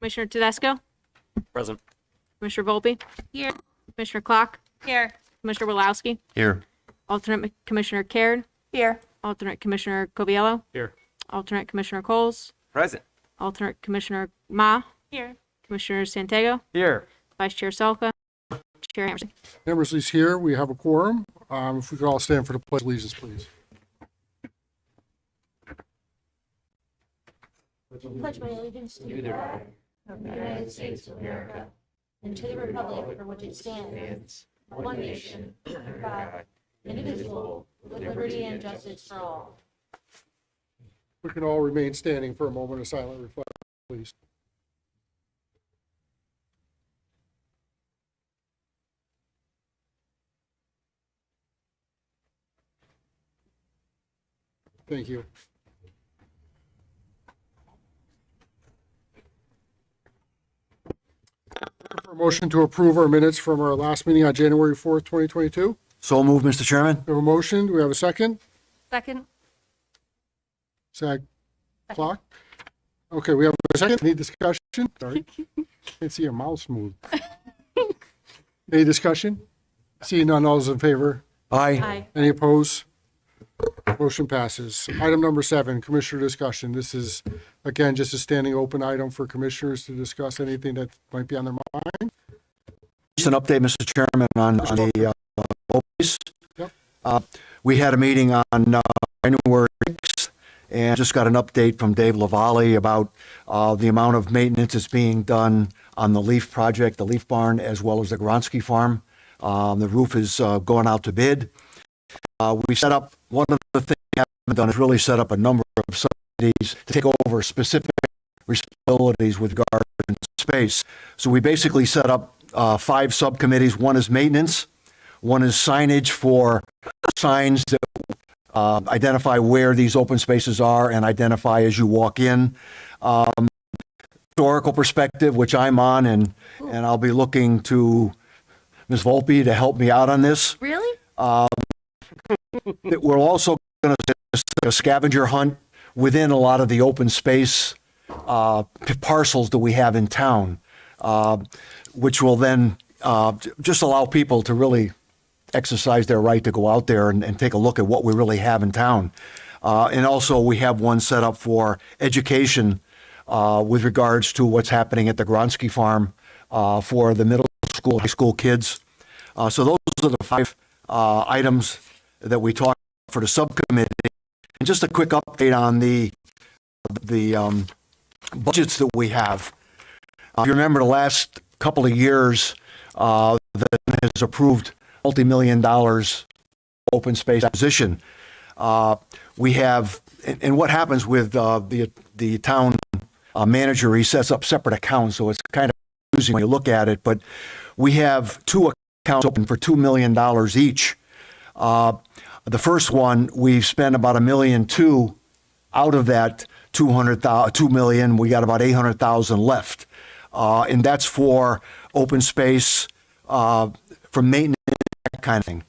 Commissioner Tedesco? Present. Commissioner Volpe? Here. Commissioner Clock? Here. Commissioner Wallowski? Here. Alternate Commissioner Caird? Here. Alternate Commissioner Coviello? Here. Alternate Commissioner Coles? Present. Alternate Commissioner Ma? Here. Commissioner Santiago? Here. Vice Chair Salka? Chair Hammerstein? Hammersley's here. We have a quorum. If we could all stand for the pledge of allegiance, please. Pledge my allegiance to the flag of the United States of America and to the republic for which it stands, one nation, under God, indivisible, with liberty and justice for all. We can all remain standing for a moment of silent reflection, please. Thank you. For a motion to approve our minutes from our last meeting on January 4th, 2022. So moved, Mr. Chairman. We have a motion. Do we have a second? Second. Sag clock. Okay, we have a second. Any discussion? Sorry. Can't see your mouse move. Any discussion? Seeing none, all those in favor? Aye. Aye. Any opposed? Motion passes. Item number 7, commissioner discussion. This is, again, just a standing open item for commissioners to discuss anything that might be on their mind. Just an update, Mr. Chairman, on the opioids. Yep. We had a meeting on January 6th, and just got an update from Dave Lavalle about the amount of maintenance that's being done on the Leaf project, the Leaf barn, as well as the Gronsky farm. The roof is going out to bid. We set up, one of the things we haven't done is really set up a number of subcommittees to take over specific responsibilities with regard to space. So we basically set up 5 subcommittees. One is maintenance, one is signage for signs that identify where these open spaces are and identify as you walk in. Historical perspective, which I'm on, and I'll be looking to Ms. Volpe to help me out on this. Really? We're also going to do a scavenger hunt within a lot of the open space parcels that we have in town, which will then just allow people to really exercise their right to go out there and take a look at what we really have in town. And also we have one set up for education with regards to what's happening at the Gronsky farm for the middle school, high school kids. So those are the 5 items that we talked for the subcommittee. And just a quick update on the budgets that we have. If you remember the last couple of years, that has approved multi-million dollars open space acquisition. We have, and what happens with the town manager, he sets up separate accounts, so it's kind of confusing when you look at it, but we have 2 accounts open for $2 million each. The first one, we've spent about $1.2 million out of that $2 million. We got about $800,000 left. And that's for open space, for maintenance, that kind of thing.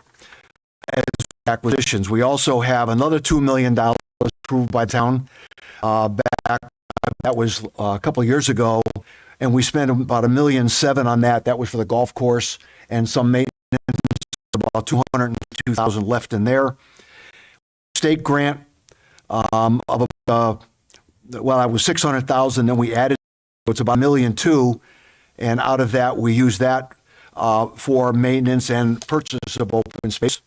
As acquisitions, we also have another $2 million approved by the town back. That was a couple of years ago. And we spent about $1.7 million on that. That was for the golf course and some maintenance. About $202,000 left in there. State grant of well, that was $600,000. Then we added, so it's about $1.2 million, and out of that we use that for maintenance and purchase of open space.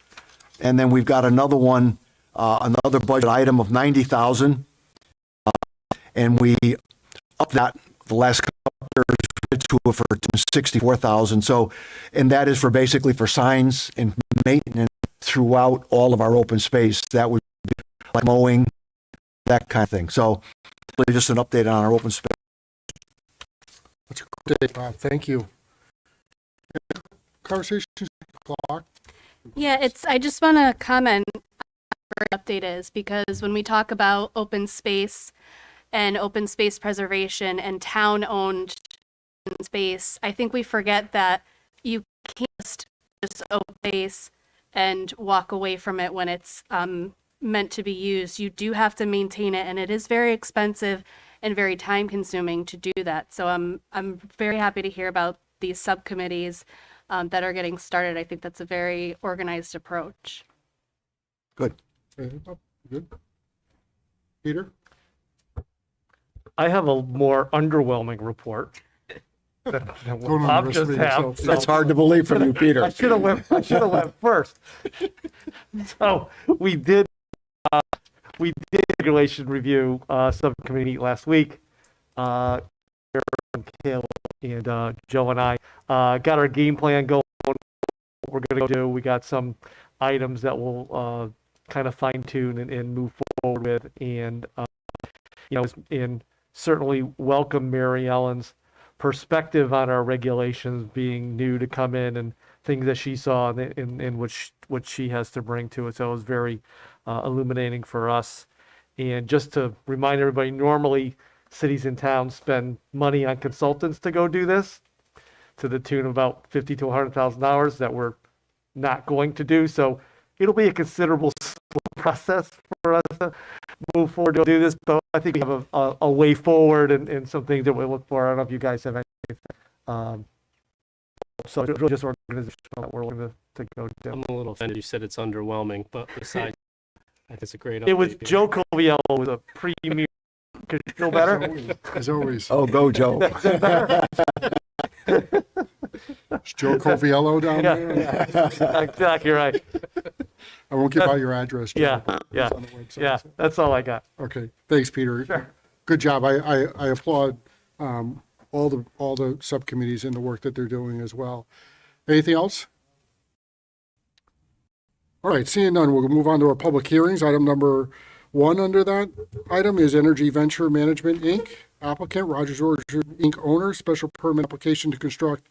And then we've got another one, another budget item of $90,000, and we upped that the last couple of years to it for $64,000. So, and that is for basically for signs and maintenance throughout all of our open space. That would be like mowing, that kind of thing. So, really just an update on our open space. That's a good day, Bob. Thank you. Conversation clock. Yeah, I just want to comment on what the update is, because when we talk about open space and open space preservation and town-owned space, I think we forget that you can't just open space and walk away from it when it's meant to be used. You do have to maintain it, and it is very expensive, and very time consuming to do that. So I'm very happy to hear about these subcommittees that are getting started. I think that's a very organized approach. Good. Good. Peter? I have a more underwhelming report than what Don't Bob just underestimate have. yourself. That's hard to believe from you, Peter. I should have went first. So we did regulation review subcommittee last week. Aaron, Kale, and Joe and I got our game plan going. What we're going to do. We got some items that we'll kind of fine tune and move forward with, and and certainly welcome Mary Ellen's perspective on our regulations being new to come in and things that she saw and what she has to bring to it. So it was very illuminating for us. And just to remind everybody, normally cities and towns spend money on consultants to go do this to the tune of about $50,000 to $100,000 that we're not going to do. So it'll be a considerable process for us to move forward to do this, but I think we have a way forward and some things that we look for. I don't know if you guys have anything. So it's really just organizational that we're looking to go do. I'm a little offended you said it's underwhelming, but besides, I think it's a great It was update. Joe Coviello was a premium. Could you feel better? As always. Oh, go, Joe. Is Joe Coviello down there? Yeah, exactly right. I won't give out your address. Joe. Yeah, yeah, It's on the website. yeah. That's all I got. Okay, thanks, Peter. Sure. Good job. I applaud all the subcommittees and the work that they're doing as well. Anything else? All right, seeing none, we'll move on to our public hearings. Item number 1 under that item is Energy Venture Management, Inc. Applicant, Rogers Orchard, Inc. owner, special permit application to construct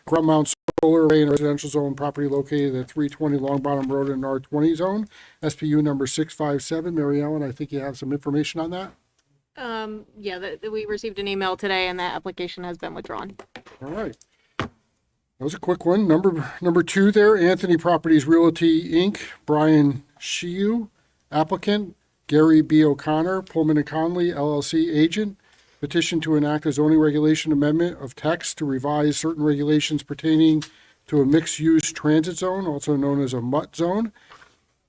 ground mount solar array in a residential zone property located at 320 Long Bottom Road in R20 zone, SPU number 657. Mary Ellen, I think you have some information on that. Yeah, we received an email today and that application has been withdrawn. All right. That was a quick one. Number 2 there, Anthony Properties Realty, Inc., Brian Shiu, applicant, Gary B. O'Connor, Pullman and Conley, LLC agent, petition to enact a zoning regulation amendment of text to revise certain regulations pertaining to a mixed-use transit zone, also known as a MUT zone,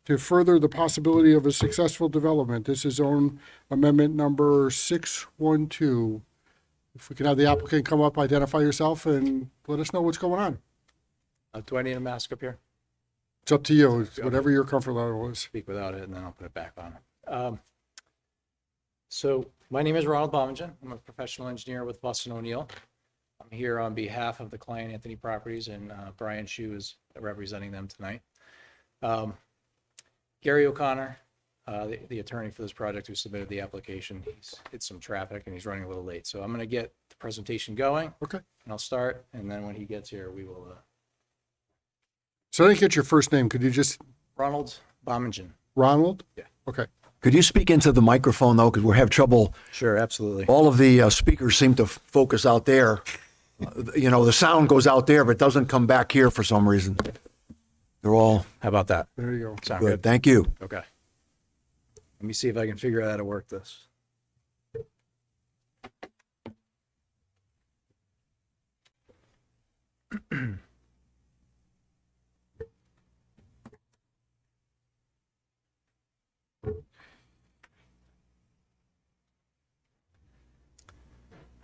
to further the possibility of a successful development. This is zone amendment number 612. If we can have the applicant come up, identify yourself, and let us know what's going on. Do I need a mask up here? It's up to you, it's whatever your comfort level is. Speak without it, and then I'll put it back on. So my name is Ronald Bommingen. I'm a professional engineer with Boston O'Neill. I'm here on behalf of the client Anthony Properties, and Brian Shue is representing them tonight. Gary O'Connor, the attorney for this project who submitted the application, he's hit some traffic and he's running a little late. So I'm going to get the presentation going. Okay. And I'll start, and then when he gets here, we will. So I didn't get your first name. Could you just, Ronald Bommingen. Ronald? Yeah. Okay. Could you speak into the microphone, though, because we have trouble. Sure, absolutely. All of the speakers seem to focus out there. The sound goes out there, but doesn't come back here for some reason. They're all How about that? There you go. Sound good. good? Thank you. Okay. Let me see if I can figure out how to work this.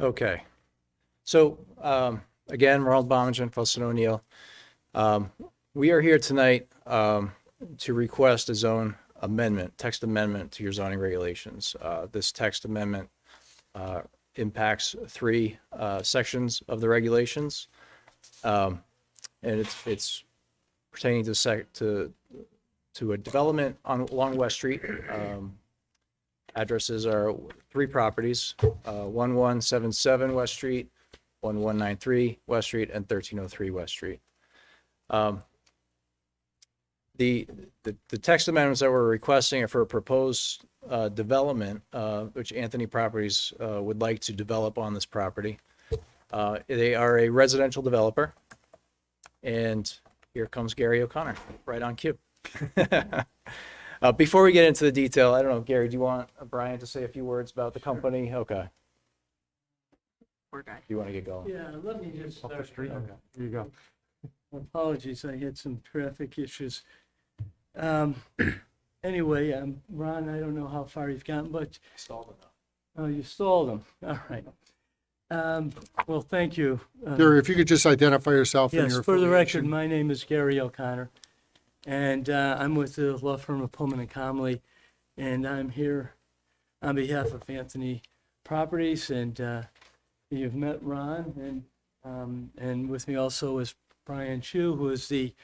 Okay. So, again, Ronald Bommingen, Boston O'Neill. We are here tonight to request a zone amendment, text amendment to your zoning regulations. This text amendment impacts 3 sections of the regulations, and it's pertaining to a development along West Street. Addresses are 3 properties: 1177 West Street, 1193 West Street, and 1303 West Street. The text amendments that we're requesting are for a proposed development, which Anthony Properties would like to develop on this property. They are a residential developer, and here comes Gary O'Connor, right on cue. Before we get into the detail, I don't know, Gary, do you want Brian to say a few words about the company? Okay. Poor guy. Do you want to get going? Yeah, let me just Up the start. street. There you go. Apologies, I had some traffic issues. Anyway, Ron, I don't know how far you've gotten, but. Stalled enough. Oh, you stalled them. All right. Well, thank you. Gary, if you could just identify yourself and Yes, your for the record, affiliation. my name is Gary O'Connor, and I'm with the law firm of Pullman and Comley, and I'm here on behalf of Anthony Properties, and you've met Ron, and with me also is Brian Chu, who is the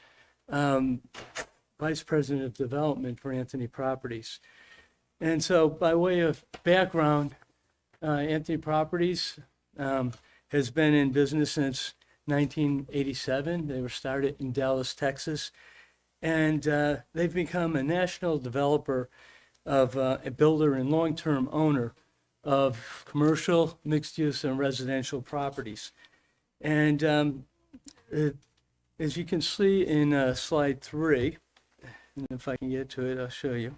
Vice President of Development for Anthony Properties. And so by way of background, Anthony Properties has been in business since 1987. They were started in Dallas, Texas, and they've become a national developer of a builder and long-term owner of commercial, mixed-use, and residential properties. And as you can see in slide 3, and if I can get to it, I'll show you.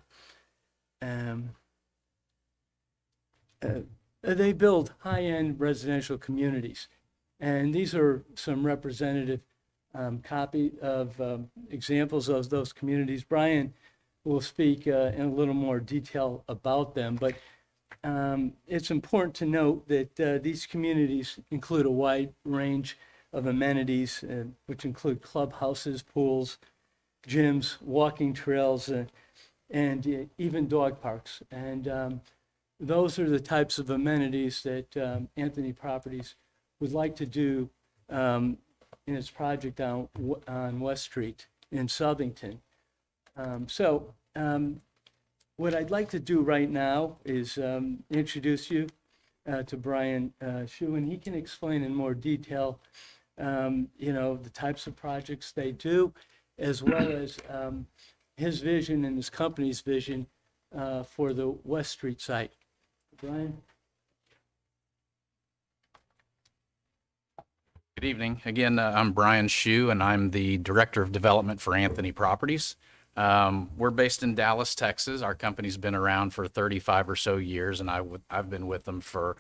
They build high-end residential communities, and these are some representative copy of examples of those communities. Brian will speak in a little more detail about them, but it's important to note that these communities include a wide range of amenities, which include clubhouses, pools, gyms, walking trails, and even dog parks. And those are the types of amenities that Anthony Properties would like to do in its project on West Street in Southington. What I'd like to do right now is introduce you to Brian Shu, and he can explain in more detail, the types of projects they do, as well as his vision and his company's vision for the West Street site. Brian? Good evening. Again, I'm Brian Shu, and I'm the Director of Development for Anthony Properties. We're based in Dallas, Texas. Our company's been around for 35 or so years, and I've been with them for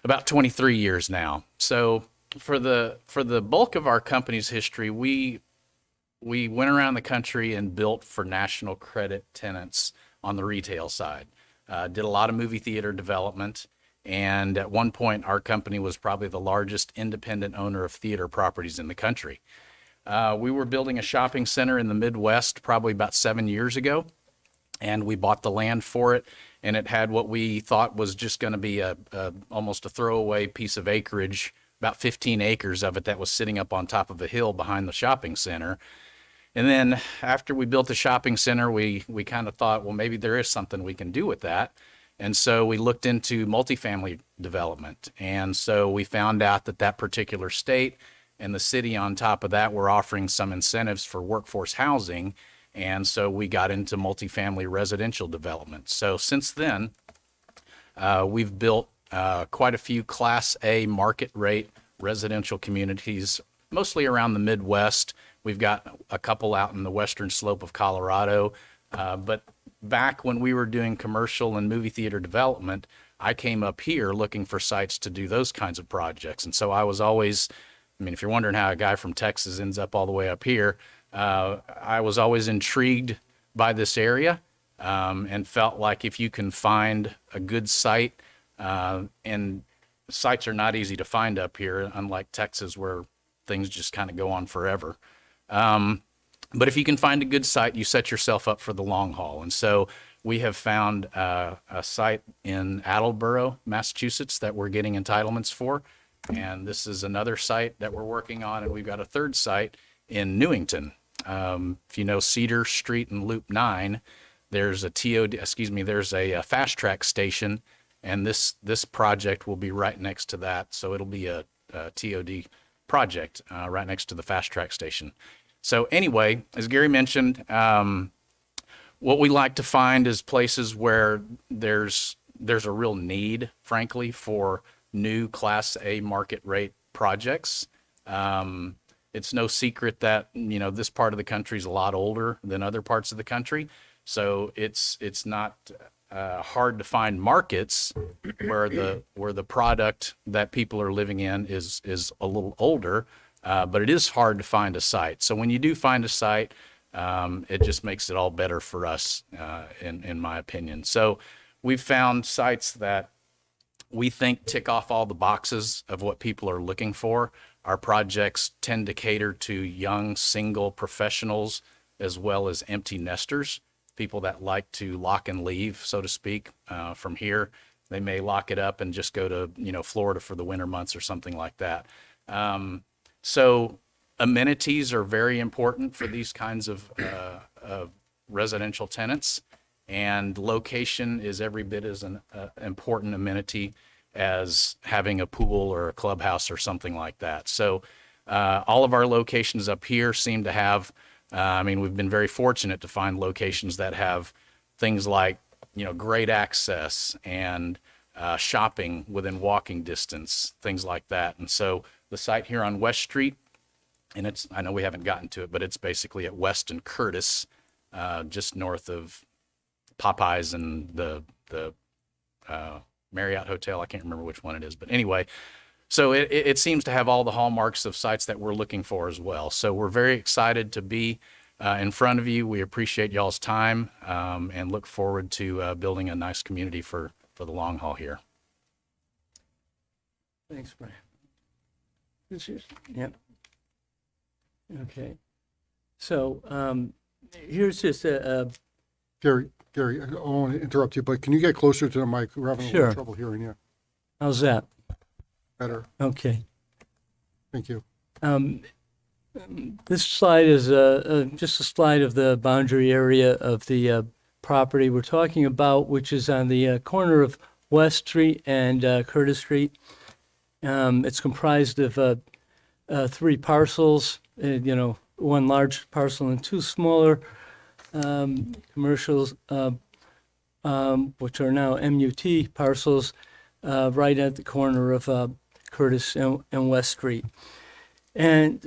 about 23 years now. So for the bulk of our company's history, we went around the country and built for national credit tenants on the retail side. Did a lot of movie theater development, and at one point our company was probably the largest independent owner of theater properties in the country. We were building a shopping center in the Midwest probably about 7 years ago, and we bought the land for it, and it had what we thought was just going to be almost a throwaway piece of acreage, about 15 acres of it that was sitting up on top of a hill behind the shopping center. And then after we built the shopping center, we kind of thought, well, maybe there is something we can do with that. And so we looked into multifamily development. And so we found out that particular state and the city on top of that were offering some incentives for workforce housing. And so we got into multifamily residential development. So since then, we've built quite a few Class A market rate residential communities, mostly around the Midwest. We've got a couple out in the western slope of Colorado. But back when we were doing commercial and movie theater development, I came up here looking for sites to do those kinds of projects. And so I was always, if you're wondering how a guy from Texas ends up all the way up here, I was always intrigued by this area and felt like if you can find a good site, and sites are not easy to find up here, unlike Texas where things just kind of go on forever. But if you can find a good site, you set yourself up for the long haul. And so we have found a site in Attleboro, Massachusetts that we're getting entitlements for. And this is another site that we're working on. And we've got a third site in Newington. If you know Cedar Street and Loop 9, there's a fast track station. And this project will be right next to that. So it'll be a TOD project right next to the fast track station. So anyway, as Gary mentioned, what we like to find is places where there's a real need, frankly, for new Class A market rate projects. It's no secret that, this part of the country is a lot older than other parts of the country. So it's not hard to find markets where the product that people are living in is a little older, but it is hard to find a site. So when you do find a site, it just makes it all better for us, in my opinion. So we've found sites that we think tick off all the boxes of what people are looking for. Our projects tend to cater to young single professionals as well as empty nesters, people that like to lock and leave, so to speak, from here. They may lock it up and just go to, Florida for the winter months or something like that. So amenities are very important for these kinds of residential tenants, and location is every bit as an important amenity as having a pool or a clubhouse or something like that. So all of our locations up here seem to have, we've been very fortunate to find locations that have things like, great access and shopping within walking distance, things like that. And so the site here on West Street, and I know we haven't gotten to it, but it's basically at West and Curtis, just north of Popeyes and the Marriott Hotel. I can't remember which one it is, but anyway, so it seems to have all the hallmarks of sites that we're looking for as well. So we're very excited to be in front of you. We appreciate y'all's time, and look forward to building a nice community for the long haul here. Thanks, Brian. This is, yep. Okay. So here's just a Gary, I don't want to interrupt you, but can you get closer to the mic? We're having a Sure. little trouble hearing you. how's that? Better. Okay. Thank you. This slide is just a slide of the boundary area of the property we're talking about, which is on the corner of West Street and Curtis Street. It's comprised of 3 parcels, one large parcel and 2 smaller commercials, which are now MUT parcels, right at the corner of Curtis and West Street. And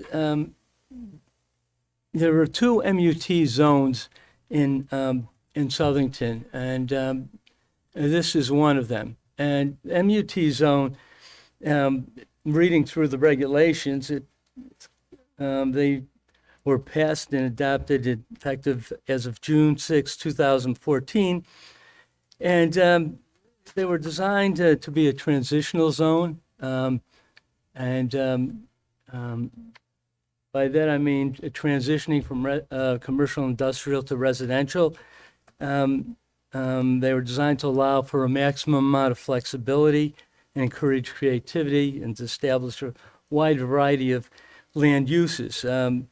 there are 2 MUT zones in Southington, and this is one of them. And MUT zone, reading through the regulations, they were passed and adopted effective as of June 6, 2014. And they were designed to be a transitional zone. By that I mean transitioning from commercial industrial to residential. They were designed to allow for a maximum amount of flexibility and encourage creativity and to establish a wide variety of land uses. One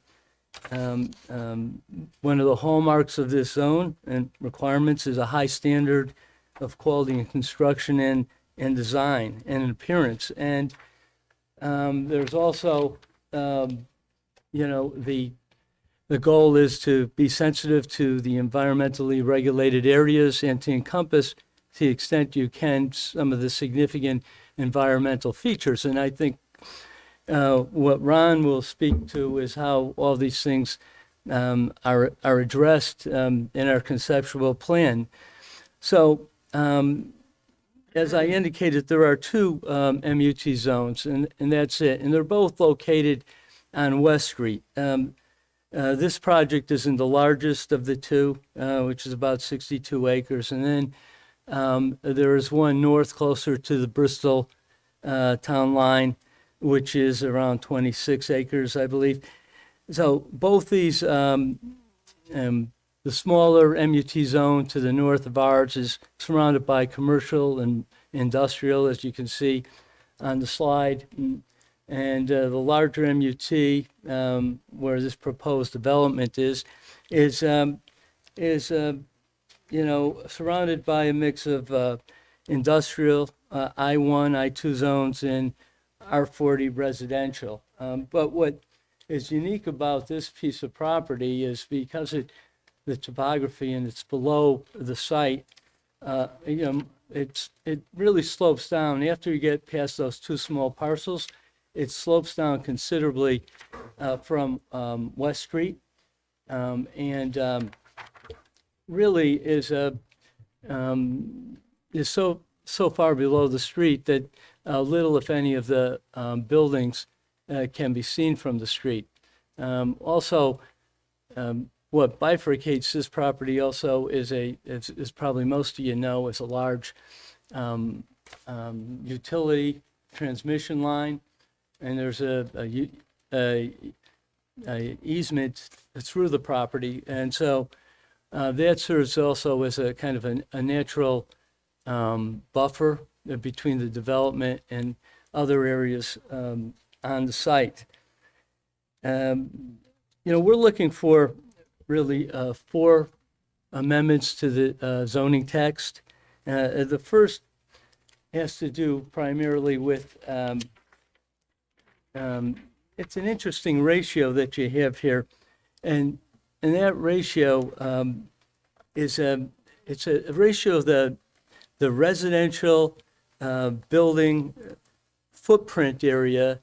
of the hallmarks of this zone and requirements is a high standard of quality in construction and design and in appearance. And there's also, the goal is to be sensitive to the environmentally regulated areas and to encompass, to the extent you can, some of the significant environmental features. And I think what Ron will speak to is how all these things are addressed in our conceptual plan. So, as I indicated, there are 2 MUT zones, and that's it. And they're both located on West Street. This project is in the largest of the 2, which is about 62 acres. And then there is one north closer to the Bristol town line, which is around 26 acres, I believe. So both these, the smaller MUT zone to the north of ours is surrounded by commercial and industrial, as you can see on the slide. And the larger MUT, where this proposed development is surrounded by a mix of industrial, I-1, I-2 zones, and R40 residential. But what is unique about this piece of property is because the topography and it's below the site, it really slopes down. After you get past those 2 small parcels, it slopes down considerably from West Street. really is so far below the street that little, if any, of the buildings can be seen from the street. Also, what bifurcates this property also is probably most of you know, is a large utility transmission line, and there's a easement through the property, and so that serves also as a kind of a natural buffer between the development and other areas on the site. We're looking for really 4 amendments to the zoning text. The first has to do primarily with, it's an interesting ratio that you have here, and that ratio it's a ratio of the residential building footprint area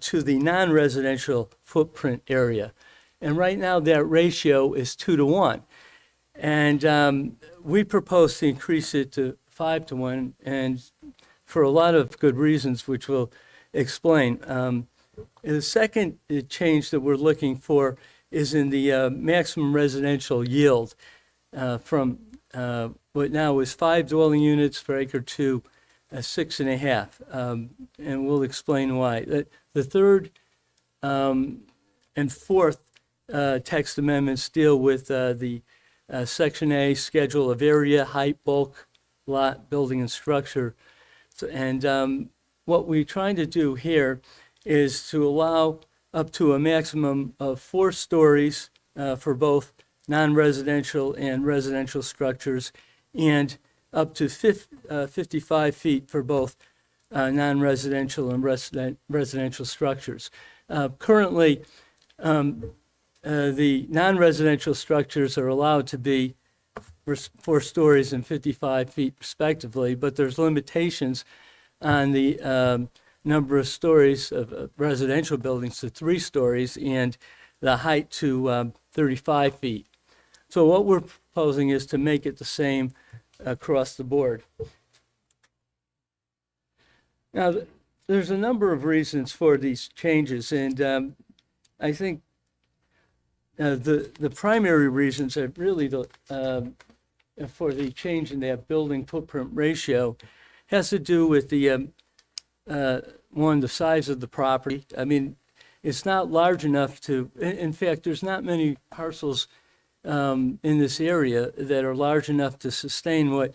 to the non-residential footprint area. And right now that ratio is 2-to-1. And we propose to increase it to 5-to-1, and for a lot of good reasons, which we'll explain. The second change that we're looking for is in the maximum residential yield from what now is 5 dwelling units per acre to 6.5, and we'll explain why. The third and fourth text amendments deal with the Section A schedule of area, height, bulk, lot, building, and structure. And what we're trying to do here is to allow up to a maximum of 4 stories for both non-residential and residential structures, and up to 55 feet for both non-residential and residential structures. Currently, the non-residential structures are allowed to be 4 stories and 55 feet respectively, but there's limitations on the number of stories of residential buildings to 3 stories and the height to 35 feet. So what we're proposing is to make it the same across the board. Now, there's a number of reasons for these changes, and I think the primary reasons are really for the change in that building footprint ratio has to do with the size of the property. I mean, it's not large enough to, in fact, there's not many parcels in this area that are large enough to sustain what,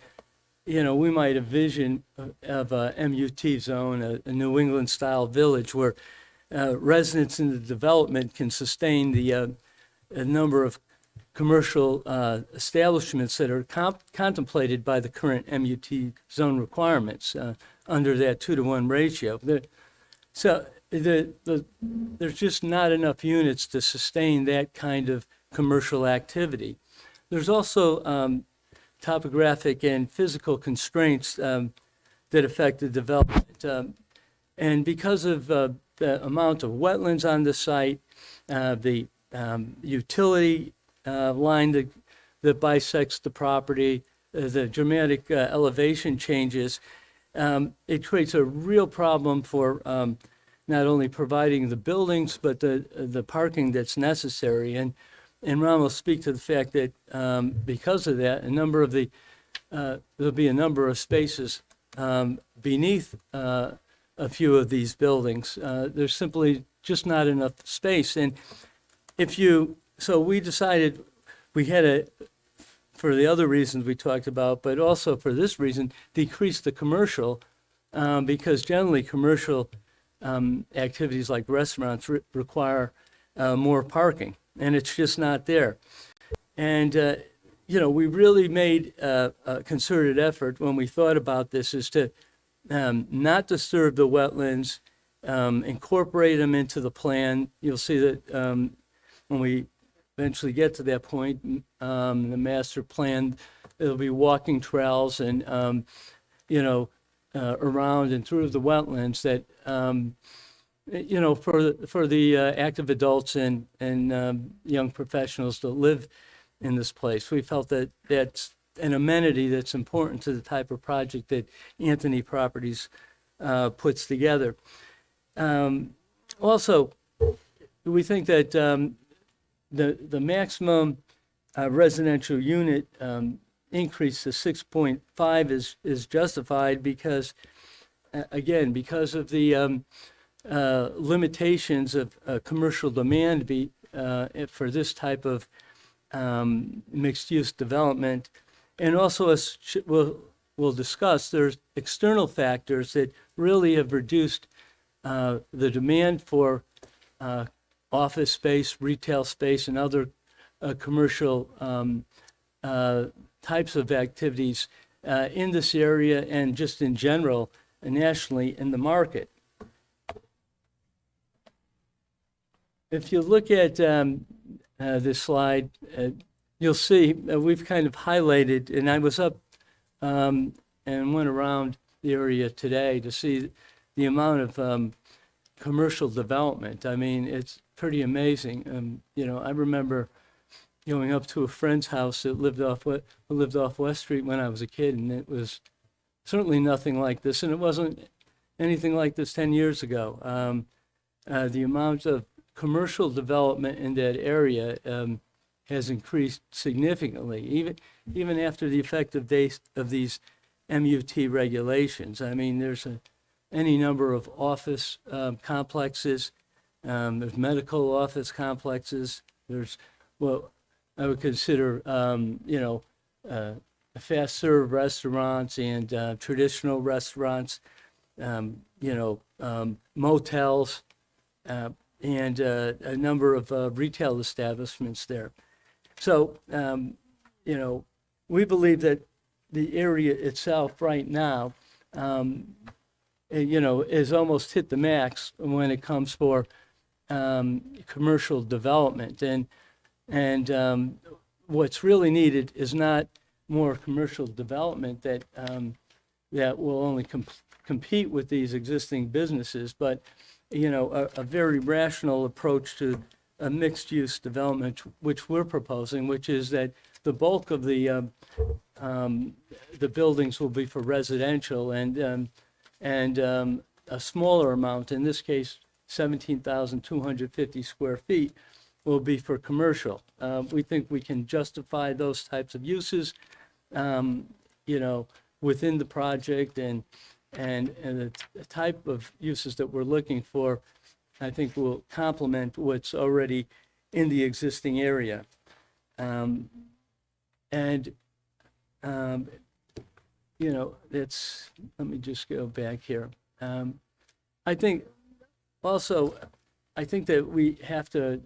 we might envision of a MUT zone, a New England style village where residents in the development can sustain the a number of commercial establishments that are contemplated by the current MUT zone requirements under that 2-to-1 ratio. There's just not enough units to sustain that kind of commercial activity. There's also topographic and physical constraints that affect the development. And because of the amount of wetlands on the site, the utility line that bisects the property, the dramatic elevation changes, it creates a real problem for not only providing the buildings, but the parking that's necessary. And Ron will speak to the fact that because of that, there'll be a number of spaces beneath a few of these buildings. There's simply just not enough space. And so we decided we had for the other reasons we talked about, but also for this reason, decrease the commercial, because generally commercial activities like restaurants require more parking, and it's just not there. And, we really made a concerted effort when we thought about this is to not disturb the wetlands, incorporate them into the plan. You'll see that when we eventually get to that point, the master plan, there'll be walking trails and, around and through the wetlands that, for the active adults and young professionals to live in this place. We felt that that's an amenity that's important to the type of project that Anthony Properties puts together. Also, we think that the maximum residential unit increase to 6.5 is justified because, again, because of the limitations of commercial demand for this type of mixed-use development. And also, as we'll discuss, there's external factors that really have reduced the demand for office space, retail space, and other commercial types of activities in this area and just in general, nationally in the market. If you look at this slide, you'll see we've kind of highlighted, and I was up and went around the area today to see the amount of commercial development. I mean, it's pretty amazing. I remember going up to a friend's house that lived off West Street when I was a kid, and it was certainly nothing like this, and it wasn't anything like this 10 years ago. The amount of commercial development in that area has increased significantly, even after the effective dates of these MUT regulations. I mean, there's any number of office complexes, there's medical office complexes, there's what I would consider, fast serve restaurants and traditional restaurants, motels, and a number of retail establishments there. So, we believe that the area itself right now, is almost hit the max when it comes for commercial development. And what's really needed is not more commercial development that will only compete with these existing businesses, but a very rational approach to a mixed-use development, which we're proposing, which is that the bulk of the buildings will be for residential, and a smaller amount, in this case, 17,250 square feet, will be for commercial. We think we can justify those types of uses, within the project, and the type of uses that we're looking for, I think, will complement what's already in the existing area. Let me just go back here. I think that we have to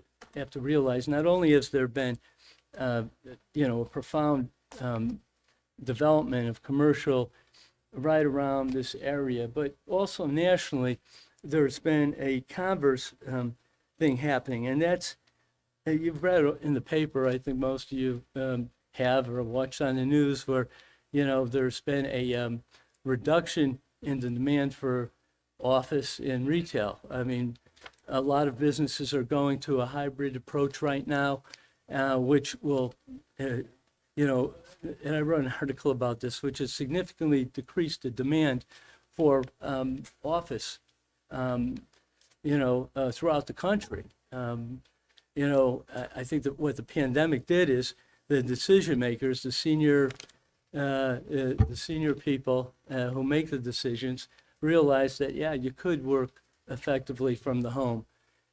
realize not only has there been, a profound development of commercial right around this area, but also nationally, there's been a converse thing happening, and that's, you've read in the paper, I think most of you have, or watched on the news, where, there's been a reduction in the demand for office and retail. I mean, a lot of businesses are going to a hybrid approach right now, which will, and I wrote an article about this, which has significantly decreased the demand for office, throughout the country. I think that what the pandemic did is the decision makers, the senior people who make the decisions, realized that, yeah, you could work effectively from the home.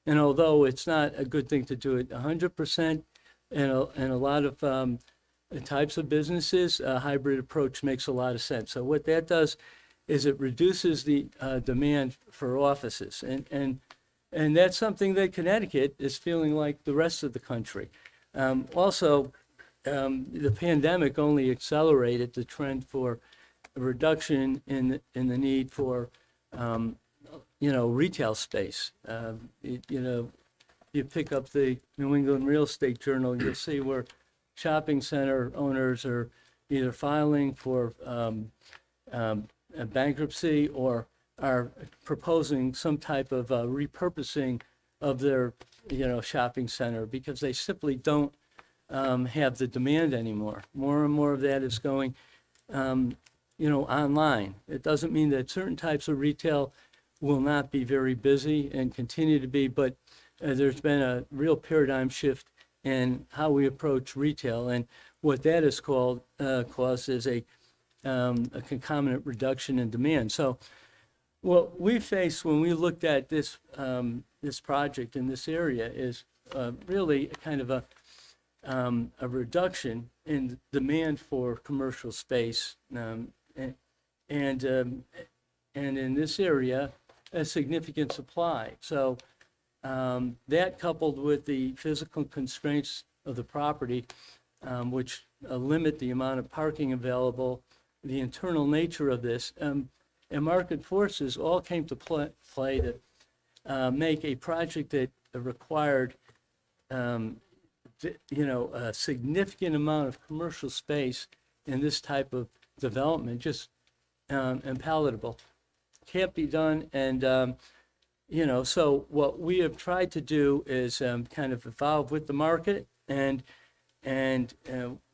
And although it's not a good thing to do it 100%, and a lot of types of businesses, a hybrid approach makes a lot of sense. So what that does is it reduces the demand for offices. And that's something that Connecticut is feeling like the rest of the country. Also, the pandemic only accelerated the trend for a reduction in the need for, retail space. You pick up the New England Real Estate Journal, you'll see where shopping center owners are either filing for a bankruptcy or are proposing some type of repurposing of their, shopping center, because they simply don't have the demand anymore. More and more of that is going, online. It doesn't mean that certain types of retail will not be very busy and continue to be, but there's been a real paradigm shift in how we approach retail, and what that has caused is a concomitant reduction in demand. So what we faced when we looked at this project in this area is really kind of a reduction in demand for commercial space, and in this area, a significant supply. So that coupled with the physical constraints of the property, which limit the amount of parking available, the internal nature of this, and market forces all came to play to make a project that required, a significant amount of commercial space in this type of development just unpalatable. Can't be done, and so what we have tried to do is kind of evolve with the market, and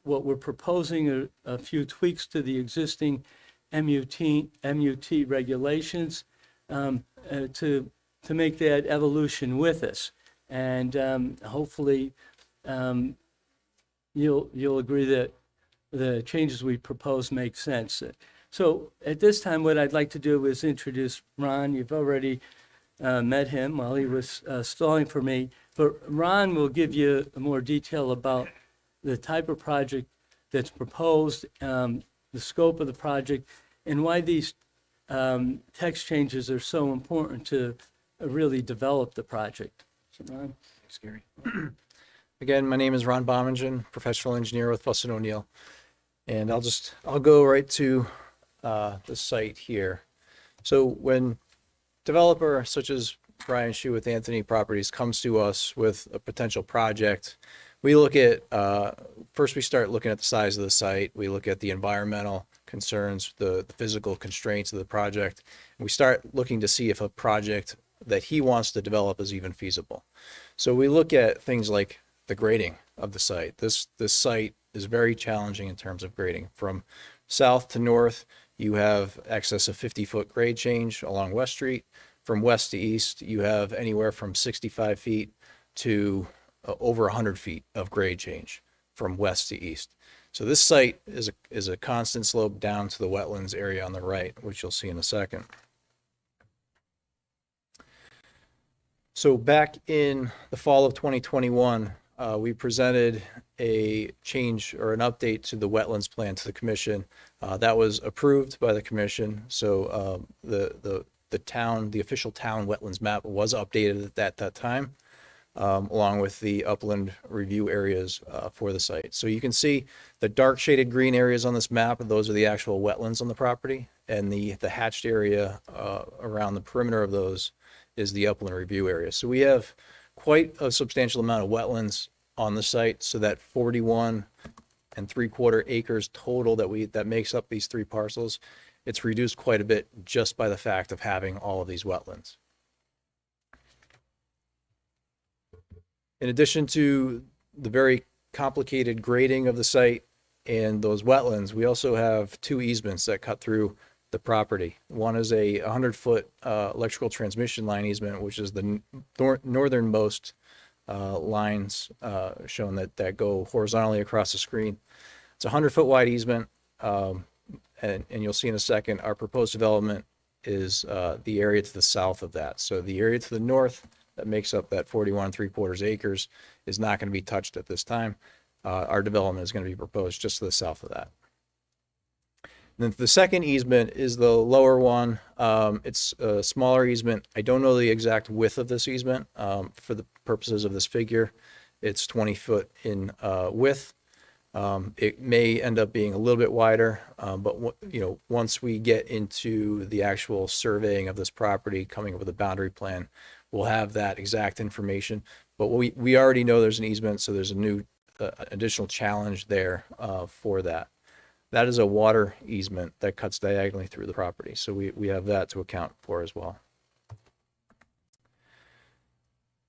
what we're proposing are a few tweaks to the existing MUT regulations to make that evolution with us, and hopefully you'll agree that the changes we propose make sense. So at this time, what I'd like to do is introduce Ron. You've already met him while he was stalling for me, but Ron will give you more detail about the type of project that's proposed, the scope of the project, and why these text changes are so important to really develop the project. So Ron? Thanks, Gary. Again, my name is Ron Bomingen, professional engineer with Fuss & O'Neill, and I'll go right to the site here. So when developer such as Brian Hsu with Anthony Properties comes to us with a potential project, we look at, first we start looking at the size of the site, we look at the environmental concerns, the physical constraints of the project, and we start looking to see if a project that he wants to develop is even feasible. So we look at things like the grading of the site. This site is very challenging in terms of grading. From south to north, you have excess of 50-foot grade change along West Street. From west to east, you have anywhere from 65 feet to over 100 feet of grade change from west to east. So this site is a constant slope down to the wetlands area on the right, which you'll see in a second. So back in the fall of 2021, we presented a change or an update to the wetlands plan to the commission. That was approved by the commission. So the official town wetlands map was updated at that time, along with the upland review areas for the site. So you can see the dark shaded green areas on this map, those are the actual wetlands on the property, and the hatched area around the perimeter of those is the upland review area. So we have quite a substantial amount of wetlands on the site, so that 41 3/4 acres total that makes up these three parcels, it's reduced quite a bit just by the fact of having all of these wetlands. In addition to the very complicated grading of the site and those wetlands, we also have two easements that cut through the property. One is a 100-foot electrical transmission line easement, which is the northernmost lines shown that go horizontally across the screen. It's a 100-foot wide easement, and you'll see in a second, our proposed development is the area to the south of that. So the area to the north that makes up that 41 3/4 acres is not going to be touched at this time. Our development is going to be proposed just to the south of that. And then the second easement is the lower one. It's a smaller easement. I don't know the exact width of this easement. For the purposes of this figure, it's 20 foot in width. It may end up being a little bit wider, but once we get into the actual surveying of this property, coming up with a boundary plan, we'll have that exact information. But we already know there's an easement, so there's a new additional challenge there for that. That is a water easement that cuts diagonally through the property, so we have that to account for as well.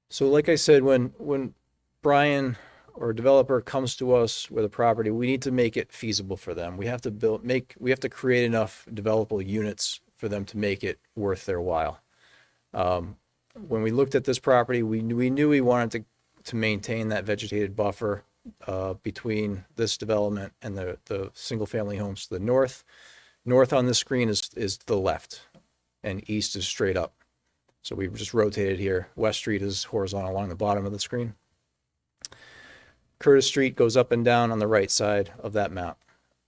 So like I said, when Brian or a developer comes to us with a property, we need to make it feasible for them. We have to create enough developable units for them to make it worth their while. When we looked at this property, we knew we wanted to maintain that vegetated buffer between this development and the single family homes to the north. North on this screen is to the left, and east is straight up. So we've just rotated here. West Street is horizontal along the bottom of the screen. Curtis Street goes up and down on the right side of that map.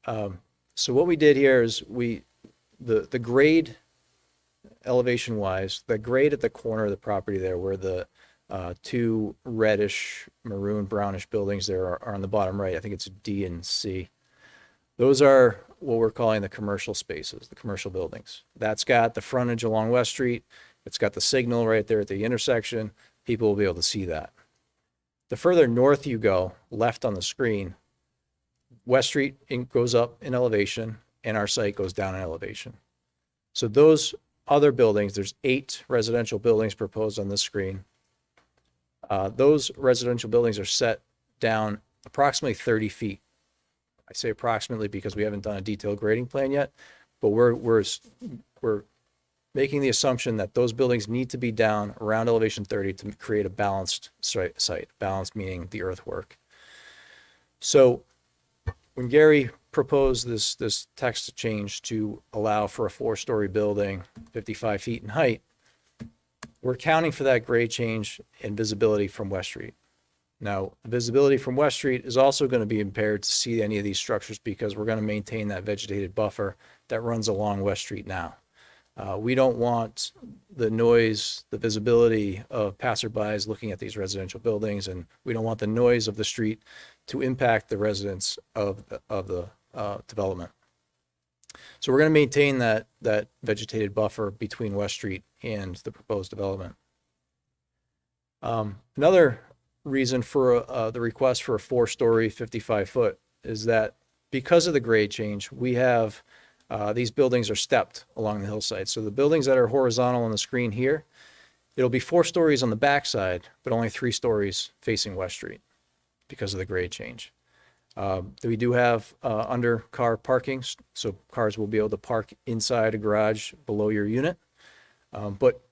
So what we did here is the grade elevation wise, the grade at the corner of the property there where the two reddish, maroon, brownish buildings there are on the bottom right. I think it's D and C. Those are what we're calling the commercial spaces, the commercial buildings. That's got the frontage along West Street. It's got the signal right there at the intersection. People will be able to see that. The further north you go, left on the screen, West Street goes up in elevation and our site goes down in elevation. So those other buildings, there's 8 residential buildings proposed on this screen. Those residential buildings are set down approximately 30 feet. I say approximately because we haven't done a detailed grading plan yet, but we're making the assumption that those buildings need to be down around elevation 30 to create a balanced site. Balanced meaning the earthwork. So when Gary proposed this text change to allow for a 4-story building, 55 feet in height, we're accounting for that grade change and visibility from West Street. Now, visibility from West Street is also going to be impaired to see any of these structures because we're going to maintain that vegetated buffer that runs along West Street now. We don't want the noise, the visibility of passerbys looking at these residential buildings, and we don't want the noise of the street to impact the residents of the development. So we're going to maintain that vegetated buffer between West Street and the proposed development. Another reason for the request for a 4-story, 55-foot is that because of the grade change, we have these buildings are stepped along the hillside. So the buildings that are horizontal on the screen here, it'll be 4 stories on the backside, but only 3 stories facing West Street because of the grade change. We do have under-car parking, so cars will be able to park inside a garage below your unit. But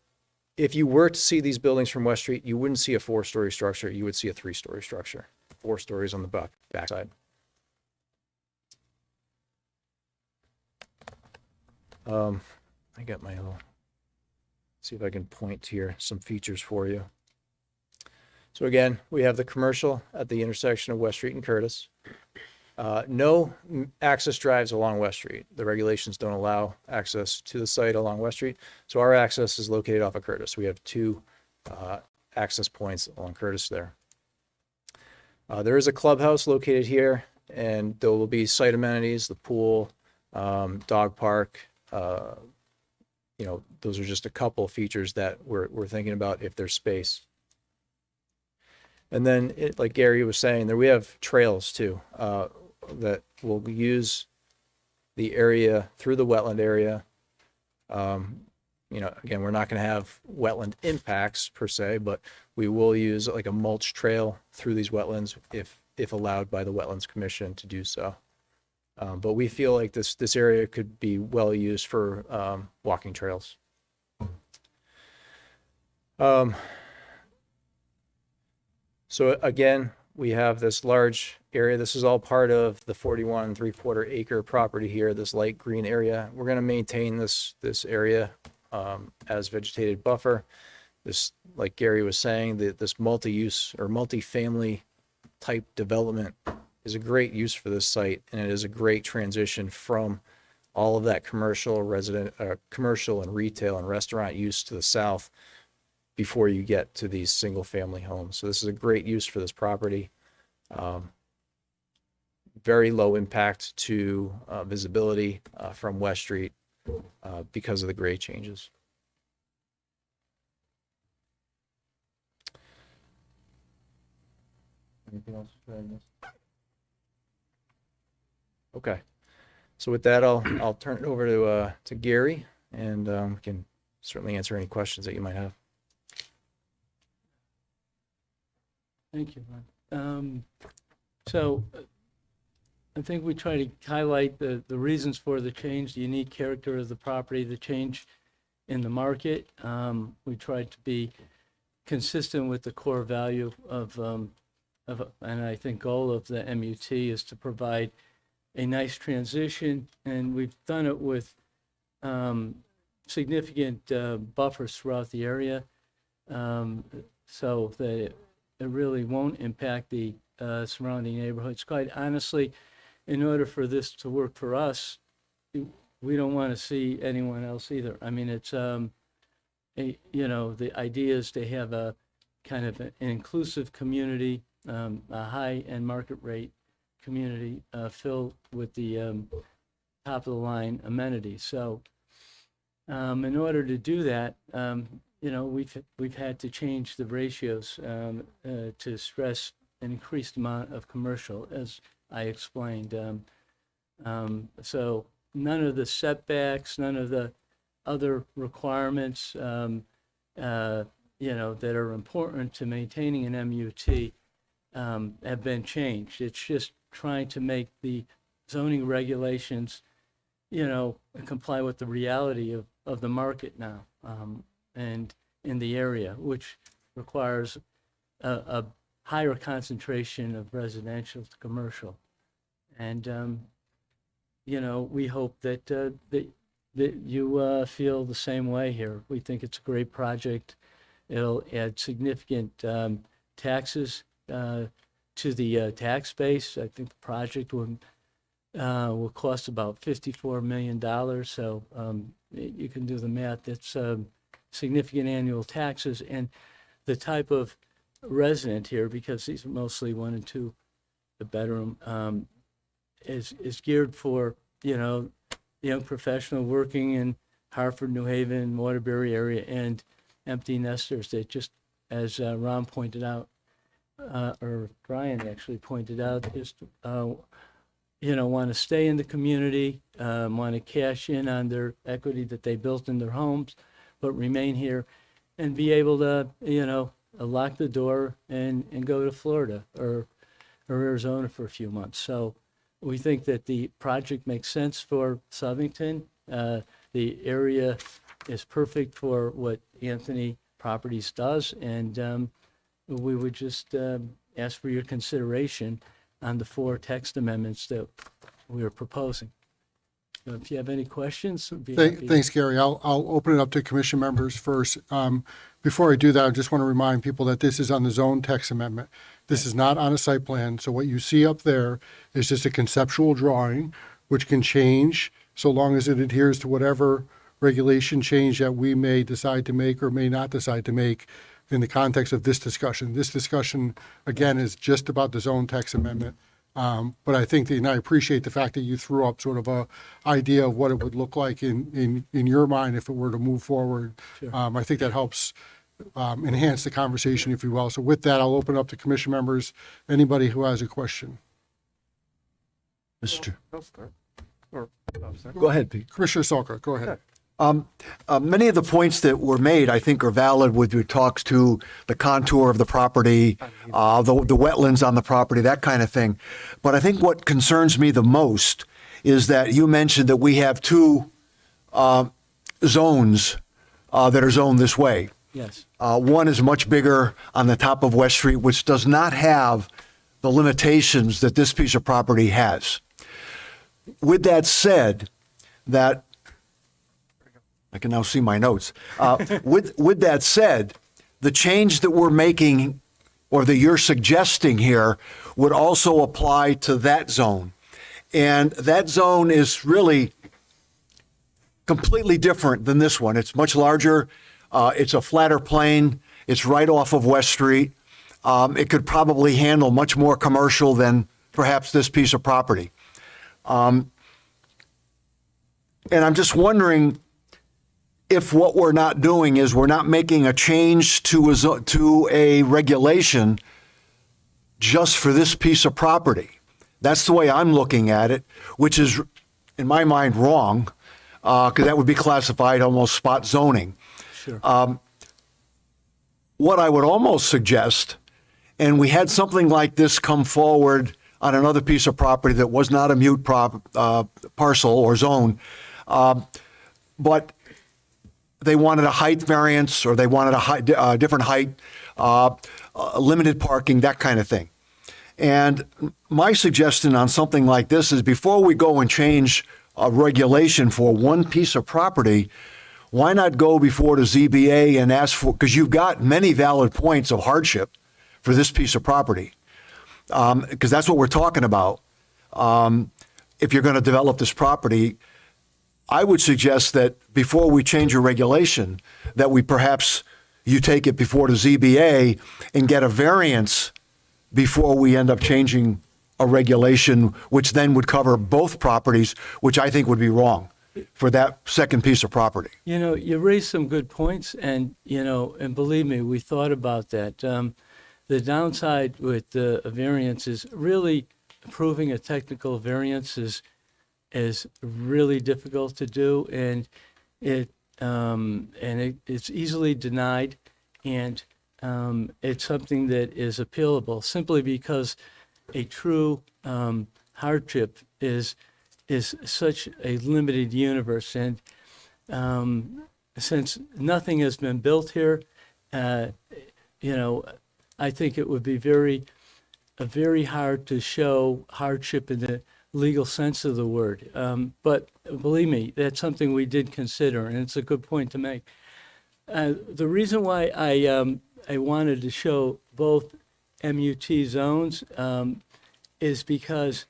if you were to see these buildings from West Street, you wouldn't see a 4-story structure. You would see a 3-story structure, 4 stories on the backside. I got my little, see if I can point here some features for you. So again, we have the commercial at the intersection of West Street and Curtis. No access drives along West Street. The regulations don't allow access to the site along West Street. So our access is located off of Curtis. We have 2 access points along Curtis there. There is a clubhouse located here, and there will be site amenities, the pool, dog park. Those are just a couple features that we're thinking about if there's space. And then, like Gary was saying, there we have trails too that will use the area through the wetland area. Again, we're not going to have wetland impacts per se, but we will use like a mulch trail through these wetlands if allowed by the Wetlands Commission to do so. But we feel like this area could be well used for walking trails. So again, we have this large area. This is all part of the 41 3/4 acre property here, this light green area. We're going to maintain this area as vegetated buffer. This, like Gary was saying, this multi-use or multi-family type development is a great use for this site, and it is a great transition from all of that commercial and retail and restaurant use to the south before you get to these single family homes. So this is a great use for this property. Very low impact to visibility from West Street because of the grade changes. Anything else? Okay. So with that, I'll turn it over to Gary, and we can certainly answer any questions that you might have. Thank you, Ron. So I think we try to highlight the reasons for the change, the unique character of the property, the change in the market. We tried to be consistent with the core value of, and I think goal of the MUT is to provide a nice transition, and we've done it with significant buffers throughout the area, so that it really won't impact the surrounding neighborhoods. Quite honestly, in order for this to work for us, we don't want to see anyone else either. I mean, it's the idea is to have a kind of an inclusive community, a high end market rate community filled with the top of the line amenities. So in order to do that, we've had to change the ratios to stress an increased amount of commercial, as I explained. So none of the setbacks, none of the other requirements, that are important to maintaining an MUT have been changed. It's just trying to make the zoning regulations, comply with the reality of the market now, and in the area, which requires a higher concentration of residential to commercial. And, we hope that you feel the same way here. We think it's a great project. It'll add significant taxes to the tax base. I think the project will cost about $54 million. So you can do the math. That's significant annual taxes. And the type of resident here, because these are mostly 1 and 2 the bedroom, is geared for, young professional working in Hartford, New Haven, Waterbury area, and empty nesters that just, as Ron pointed out, or Brian actually pointed out, just, want to stay in the community, want to cash in on their equity that they built in their homes, but remain here and be able to, lock the door and go to Florida or Arizona for a few months. So we think that the project makes sense for Southington. The area is perfect for what Anthony Properties does, and we would just ask for your consideration on the 4 text amendments that we are proposing. So if you have any questions, I'd be happy. Thanks, Gary. I'll open it up to commission members first. Before I do that, I just want to remind people that this is on the zone text amendment. This is not on a site plan. So what you see up there is just a conceptual drawing, which can change so long as it adheres to whatever regulation change that we may decide to make or may not decide to make in the context of this discussion. This discussion, again, is just about the zone text amendment. But I think that, and I appreciate the fact that you threw up sort of a idea of what it would look like in your mind if it were to move forward. Sure. I think that helps enhance the conversation, if you will. So with that, I'll open up to commission members. Anybody who has a question. Mr. I'll start. Or, sorry. Go ahead, Pete. Commissioner Salka, go ahead. Many of the points that were made, I think, are valid with your talks to the contour of the property, the wetlands on the property, that kind of thing. But I think what concerns me the most is that you mentioned that we have 2 zones that are zoned this way. Yes. One is much bigger on the top of West Street, which does not have the limitations that this piece of property has. With that said, that I can now see my notes. With that said, the change that we're making or that you're suggesting here would also apply to that zone. And that zone is really completely different than this one. It's much larger. It's a flatter plane. It's right off of West Street. It could probably handle much more commercial than perhaps this piece of property. And I'm just wondering if what we're not doing is we're not making a change to a regulation just for this piece of property. That's the way I'm looking at it, which is, in my mind, wrong, because that would be classified almost spot zoning. Sure. What I would almost suggest and we had something like this come forward on another piece of property that was not a MUT parcel or zone, but they wanted a height variance, or they wanted a different height, limited parking, that kind of thing. And my suggestion on something like this is, before we go and change a regulation for one piece of property, why not go before the ZBA and ask for, because you've got many valid points of hardship for this piece of property, because that's what we're talking about. If you're going to develop this property, I would suggest that before we change a regulation, that you take it before the ZBA and get a variance before we end up changing a regulation, which then would cover both properties, which I think would be wrong for that second piece of property. You know, you raised some good points, and, you know, and believe me, we thought about that. The downside with the variance is really proving a technical variance is really difficult to do, and it's easily denied, and it's something that is appealable simply because a true hardship is such a limited universe. And since nothing has been built here, you know, I think it would be very hard to show hardship in the legal sense of the word. But believe me, that's something we did consider, and it's a good point to make. The reason why I wanted to show both MUT zones is because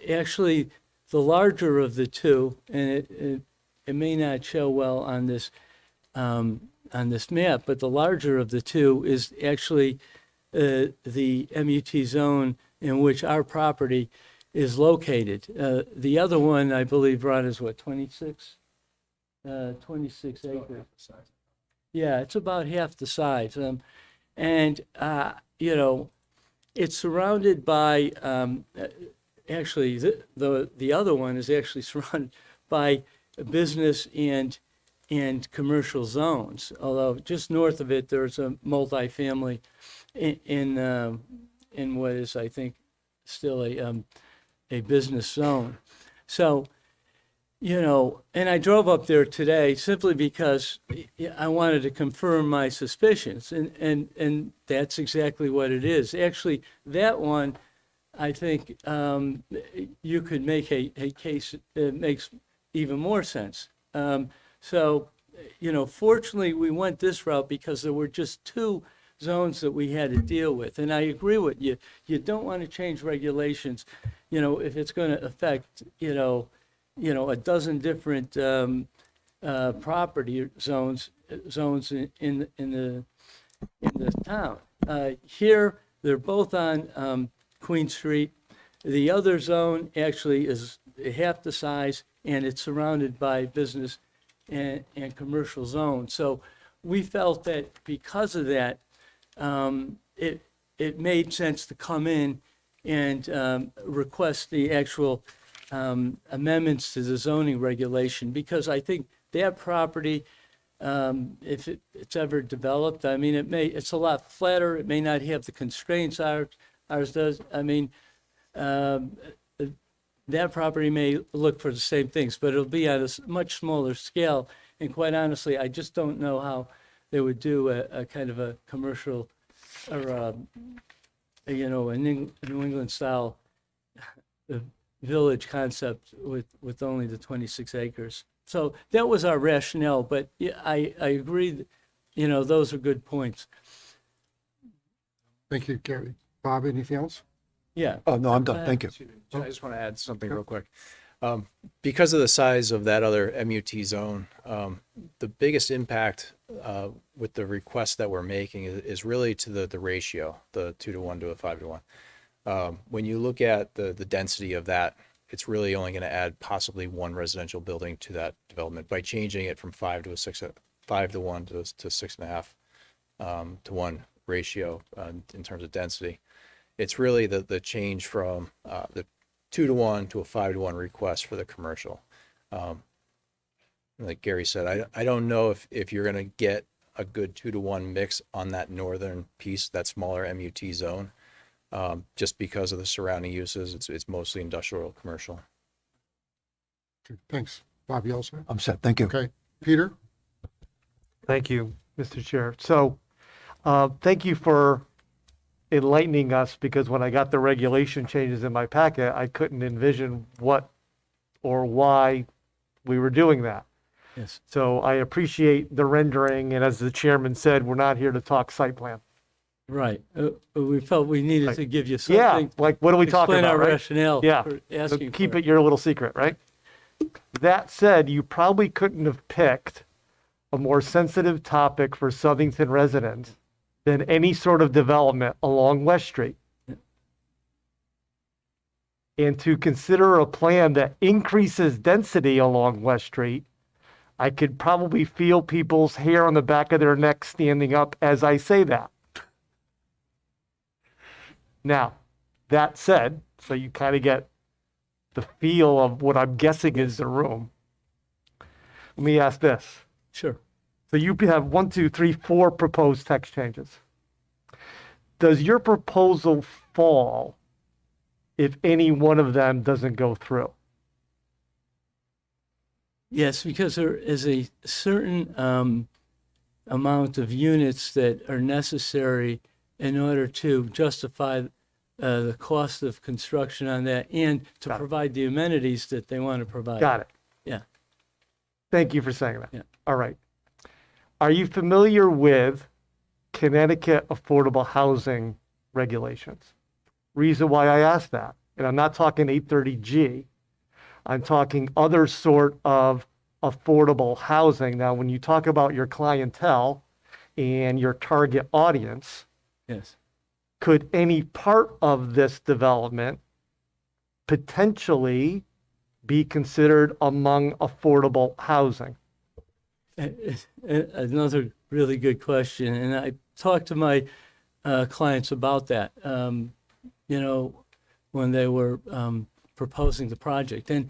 actually the larger of the two, and it may not show well on this map, but the larger of the two is actually the MUT zone in which our property is located. The other one, I believe, Ron, is what, 26 acres? Yeah, it's about half the size. And, you know, it's surrounded by, actually, the other one is actually surrounded by business and commercial zones, although just north of it, there's a multifamily in what is, I think, still a business zone. So, you know, and I drove up there today simply because I wanted to confirm my suspicions, and that's exactly what it is. Actually, that one, I think you could make a case that makes even more sense. So, you know, fortunately, we went this route because there were just two zones that we had to deal with. And I agree with you. You don't want to change regulations, you know, if it's going to affect, you know, a dozen different property zones in the town. Here, they're both on Queen Street. The other zone actually is half the size, and it's surrounded by business and commercial zones. So we felt that because of that, it made sense to come in and request the actual amendments to the zoning regulation, because I think that property, if it's ever developed, I mean, it's a lot flatter. It may not have the constraints ours does. I mean, that property may look for the same things, but it'll be on a much smaller scale. And quite honestly, I just don't know how they would do a kind of a commercial or you know, a New England style village concept with only the 26 acres. So that was our rationale, but yeah, I agree that, you know, those are good points. Thank you, Gary. Bob, anything else? Yeah. Oh, no, I'm done. Thank you. I just want to add something real quick. Because of the size of that other MUT zone, the biggest impact with the request that we're making is really to the ratio, the 2-to-1 to a 5-to-1. When you look at the density of that, it's really only going to add possibly one residential building to that development by changing it from 5 to 1 to 6.5 to 1 ratio in terms of density. It's really the change from the 2-to-1 to a 5-to-1 request for the commercial. Like Gary said, I don't know if you're going to get a good 2-to-1 mix on that northern piece, that smaller MUT zone. just because of the surrounding uses. It's mostly industrial, commercial. Okay, thanks. Bob, you all set? I'm set. Thank you. Okay. Peter? Thank you, Mr. Chair. So, thank you for enlightening us, because when I got the regulation changes in my packet, I couldn't envision what or why we were doing that. Yes. So I appreciate the rendering, and as the chairman said, we're not here to talk site plan. Right. But we felt we needed Right. to give you Yeah, something. like, what are we talking Explain about, our right? rationale Yeah. for So asking keep for it your little secret, right? That said, you probably couldn't have picked a more sensitive topic for Southington residents than any sort of development along West Street. And to consider a plan that increases density along West Street, I could probably feel people's hair on the back of their neck standing up as I say that. Now, that said, so you kind of get the feel of what I'm guessing is the room. Let me ask this. Sure. So you have 1, 2, 3, 4 proposed text changes. Does your proposal fall if any one of them doesn't go through? Yes, because there is a certain amount of units that are necessary in order to justify the cost of construction on that and to Got it. provide the amenities that they want to provide. Got it. Yeah. Thank you for saying that. Yeah. All right. Are you familiar with Connecticut affordable housing regulations? Reason why I asked that, and I'm not talking 830G, I'm talking other sort of affordable housing. Now, when you talk about your clientele and your target audience, Yes. could any part of this development potentially be considered among affordable housing? Another really good question, and I talked to my clients about that, when they were proposing the project. And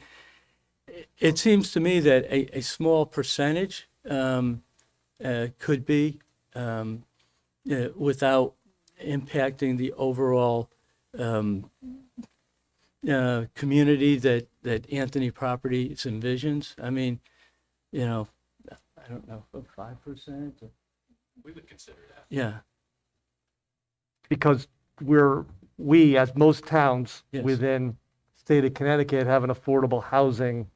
it seems to me that a small percentage could be without impacting the overall community that Anthony Properties envisions. I mean, I don't know, 5%? We would consider that. Yeah, Because we, as most towns Yes. within state of Connecticut, have an affordable housing,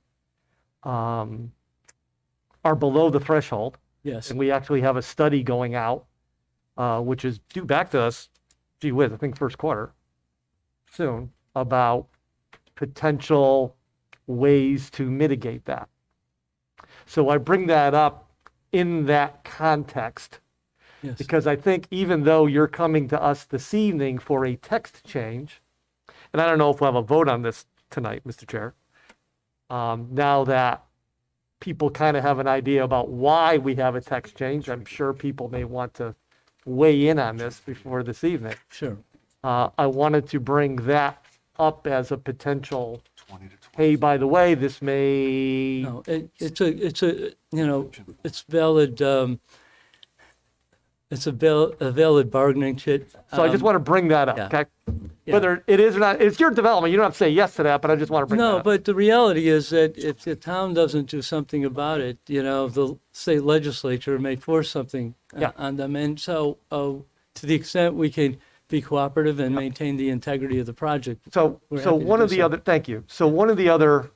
are below the threshold. yes. And we actually have a study going out, which is due back to us, gee whiz, I think first quarter, soon, about potential ways to mitigate that. So I bring that up in that context, Yes. because I think even though you're coming to us this evening for a text change, and I don't know if we'll have a vote on this tonight, Mr. Chair, now that people kind of have an idea about why we have a text change, I'm sure people may want to weigh in on this before this evening. Sure. I wanted to bring that up as a potential, hey, by the way, this may, No, it's it's valid, it's a valid bargaining chip. so I just want to bring that up, yeah. okay? Yeah. Whether it is or not, it's your development, you don't have to say yes to that, but I just want to bring that No, up. but the reality is that if the town doesn't do something about it, the state legislature may force something Yeah. on them. And so to the extent we can be cooperative and maintain the integrity of the project. So, We're so happy to one do of the so. other, thank you. So one of the other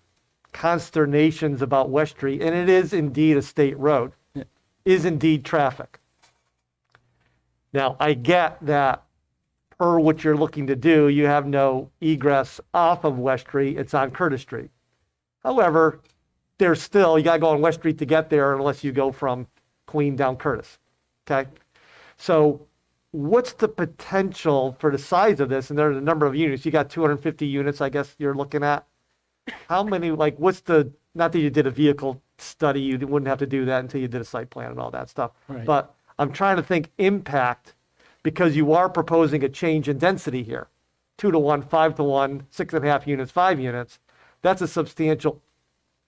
consternations about West Street, and it is indeed a state road, Yeah. is indeed traffic. Now, I get that per what you're looking to do, you have no egress off of West Street, it's on Curtis Street. However, there's still, you gotta go on West Street to get there unless you go from Queen down Curtis, okay? So what's the potential for the size of this? And there's a number of units, you got 250 units, I guess you're looking at. How many, like, what's the, not that you did a vehicle study, you wouldn't have to do that until you did a site plan and all that stuff. Right. But I'm trying to think impact, because you are proposing a change in density here. 2 to 1, 5 to 1, 6.5 units, 5 units. That's a substantial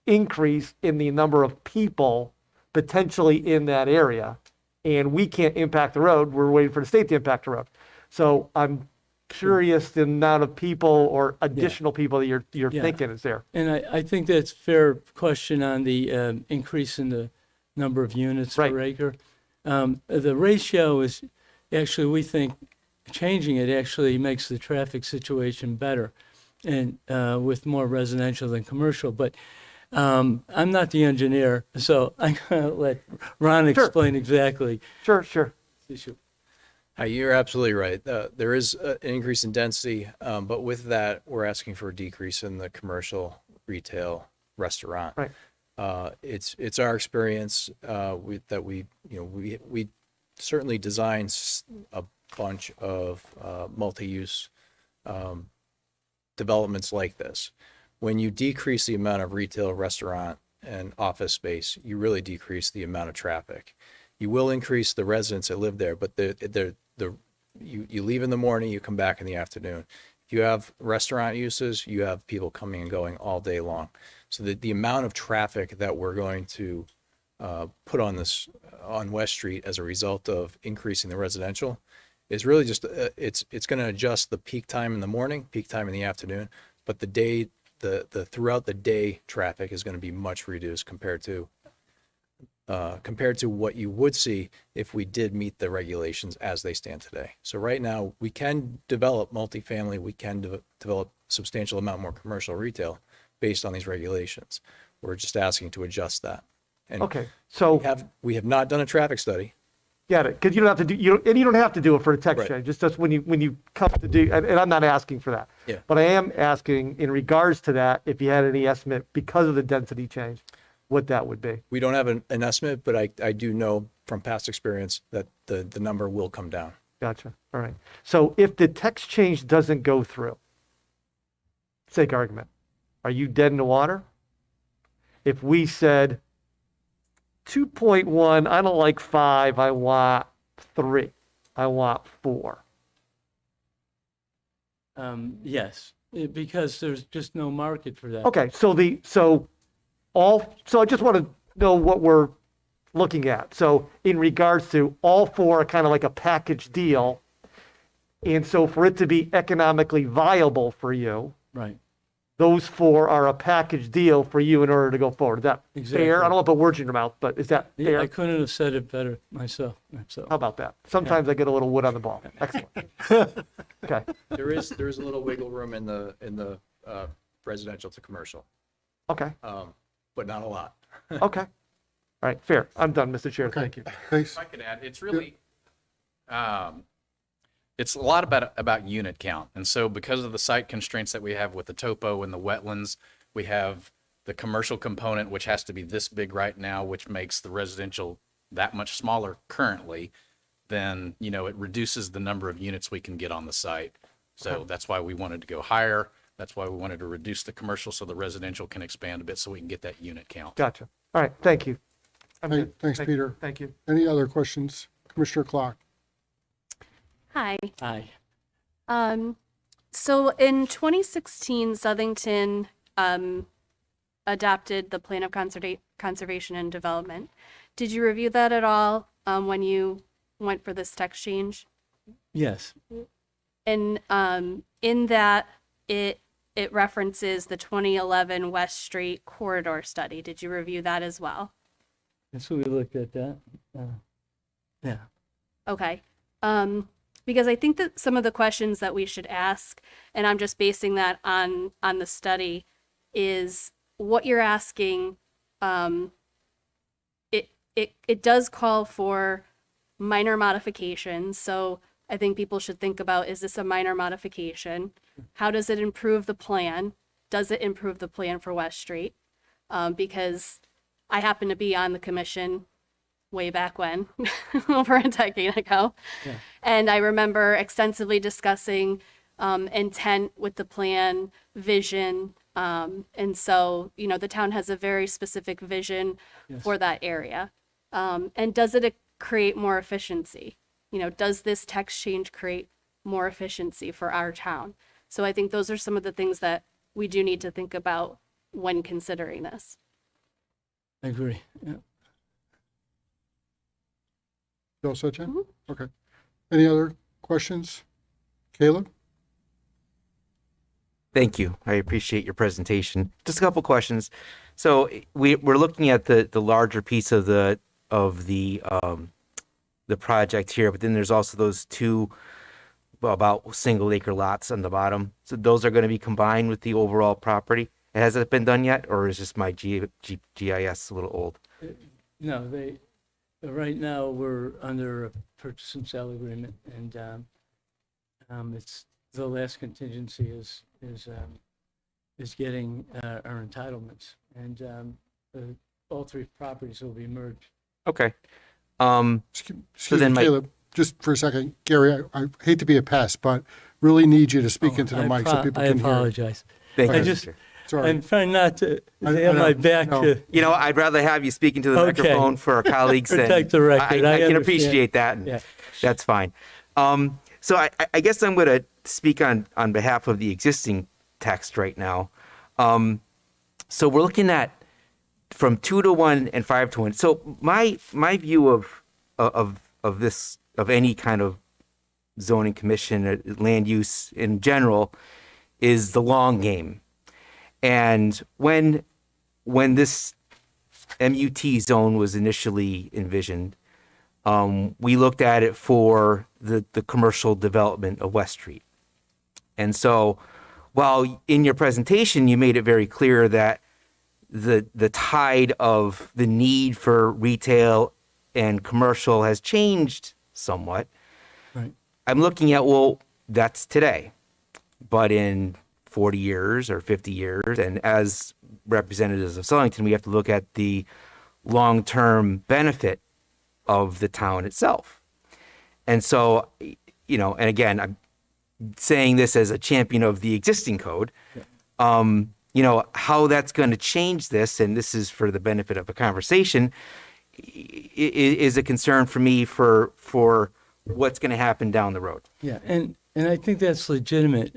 increase in the number of people potentially in that area. And we can't impact the road, we're waiting for the state to impact the road. So I'm curious the amount of people or additional people that you're Yeah. thinking is there. And I think that's a fair question on the increase in the number of units Right. per acre. The ratio is actually, we think, changing it actually makes the traffic situation better and with more residential than commercial. But I'm not the engineer, so I'm going to let Ron Sure. explain exactly Sure, sure. this issue. You're absolutely right. There is an increase in density, but with that, we're asking for a decrease in the commercial, retail, restaurant. Right. It's our experience we certainly designed a bunch of multi-use developments like this. When you decrease the amount of retail, restaurant, and office space, you really decrease the amount of traffic. You will increase the residents that live there, but you leave in the morning, you come back in the afternoon. If you have restaurant uses, you have people coming and going all day long. So the amount of traffic that we're going to put on West Street as a result of increasing the residential is really just it's going to adjust the peak time in the morning, peak time in the afternoon, but the throughout the day traffic is going to be much reduced compared to what you would see if we did meet the regulations as they stand today. So right now, we can develop multifamily, we can develop substantial amount more commercial retail based on these regulations. We're just asking to adjust that. And Okay, so we have not done a traffic study. get it, because you don't have to do, you don't have to do it for a text Right. change, it's just when you come to do, and I'm not asking for that. Yeah. But I am asking in regards to that, if you had any estimate because of the density change, what that would be. We don't have an estimate, but I do know from past experience that the number will come down. Gotcha, all right. So if the text change doesn't go through, sake argument, are you dead in the water? If we said 2.1, I don't like 5, I want 3, I want 4. Yes, because there's just no market for that. Okay, so I just want to know what we're looking at. So in regards to all 4 are kind of like a package deal. And so for it to be economically viable for you, Right. those 4 are a package deal for you in order to go forward. Is that Exactly. fair? I don't want to put words in your mouth, but is that Yeah, fair? I couldn't have said it better myself. So. How about that? Sometimes I get a little wood on the ball. Excellent. Okay, There is a little wiggle room in the residential to commercial, okay, but not a lot. okay. All right, fair. I'm done, Mr. Chair. Thank you. Thanks. If I could add, it's really, it's a lot about unit count. And so because of the site constraints that we have with the topo and the wetlands, we have the commercial component, which has to be this big right now, which makes the residential that much smaller currently. Then, it reduces the number of units we can get on the site. So that's why we wanted to go higher. That's why we wanted to reduce the commercial so the residential can expand a bit so we can get that unit count. Gotcha. All right, thank you. I'm good. Thanks, Thank- Peter. Thank you. Any other questions? Commissioner Clark? Hi. Aye. So in 2016, Southington adopted the Plan of Conservation and Development. Did you review that at all when you went for this text change? Yes. And in that, it references the 2011 West Street corridor study. Did you review that as well? So we looked at that. Yeah. Okay. Because I think that some of the questions that we should ask, and I'm just basing that on the study, is what you're asking. It does call for minor modifications. So I think people should think about, is this a minor modification? How does it improve the plan? Does it improve the plan for West Street? Because I happen to be on the commission way back when, over a decade ago. Yeah. And I remember extensively discussing intent with the plan, vision. And so, the town has a very specific vision Yes. for that area. And does it create more efficiency? Does this text change create more efficiency for our town? So I think those are some of the things that we do need to think about when considering this. I agree. Yeah. You all set, Jen? Mhm. Okay. Any other questions? Caleb? Thank you. I appreciate your presentation. Just a couple questions. So we're looking at the larger piece of the project here, but then there's also those two about single acre lots on the bottom. So those are going to be combined with the overall property. Has it been done yet, or is just my GIS a little old? No, right now, we're under a purchase and sale agreement, and it's, the last contingency is getting our entitlements, and all three properties will be merged. Okay. Excuse then me, my- Caleb, just for a second. Gary, I hate to be a pest, but really need you to speak into the mic so people I can hear you. apologize. Thank I you. just, Mr. Sorry. I'm trying not to I have know, my back no. to, You know, I'd rather have you speak into the Okay. microphone for our colleagues. Protect the record. I I can understand. appreciate that. And Yeah. That's fine. So I guess I'm going to speak on behalf of the existing text right now. So we're looking at from 2-to-1 and 5-to-1. So my view of this, of any kind of zoning commission, land use in general, is the long game. And when this MUT zone was initially envisioned, we looked at it for the commercial development of West Street. And so while in your presentation you made it very clear that the tide of the need for retail and commercial has changed somewhat, right. I'm looking at, well, that's today. But in 40 years or 50 years, and as representatives of Sullyington, we have to look at the long-term benefit of the town itself. And so, you know, and again, I'm saying this as a champion of the existing code, you know, how that's going to change this, and this is for the benefit of a conversation, is a concern for me for what's going to happen down the road. Yeah, and I think that's legitimate.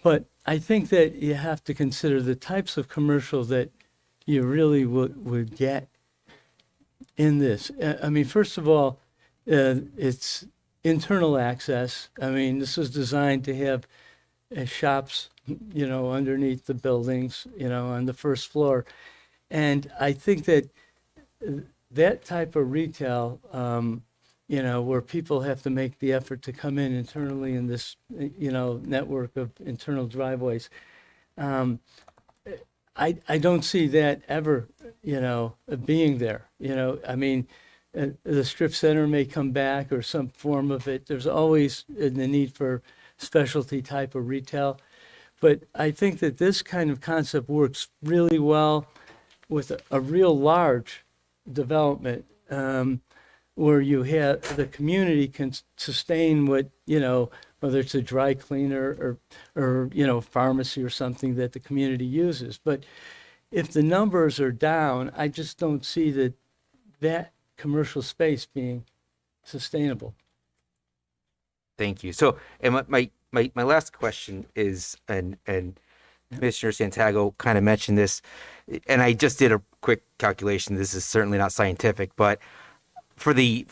But I think that you have to consider the types of commercial that you really would get in this. I mean, first of all, it's internal access. I mean, this was designed to have shops, you know, underneath the buildings, you know, on the first floor. And I think that that type of retail, you know, where people have to make the effort to come in internally in this, you know, network of internal driveways. I don't see that ever, you know, being there. You know, I mean, the strip center may come back or some form of it. There's always the need for specialty type of retail. But I think that this kind of concept works really well with a real large development, where you have the community can sustain what, you know, whether it's a dry cleaner or, you know, pharmacy or something that the community uses. But if the numbers are down, I just don't see that commercial space being sustainable. Thank you. So, and my last question is, and Commissioner Santago kind of mentioned this, and I just did a quick calculation. This is certainly not scientific, but for the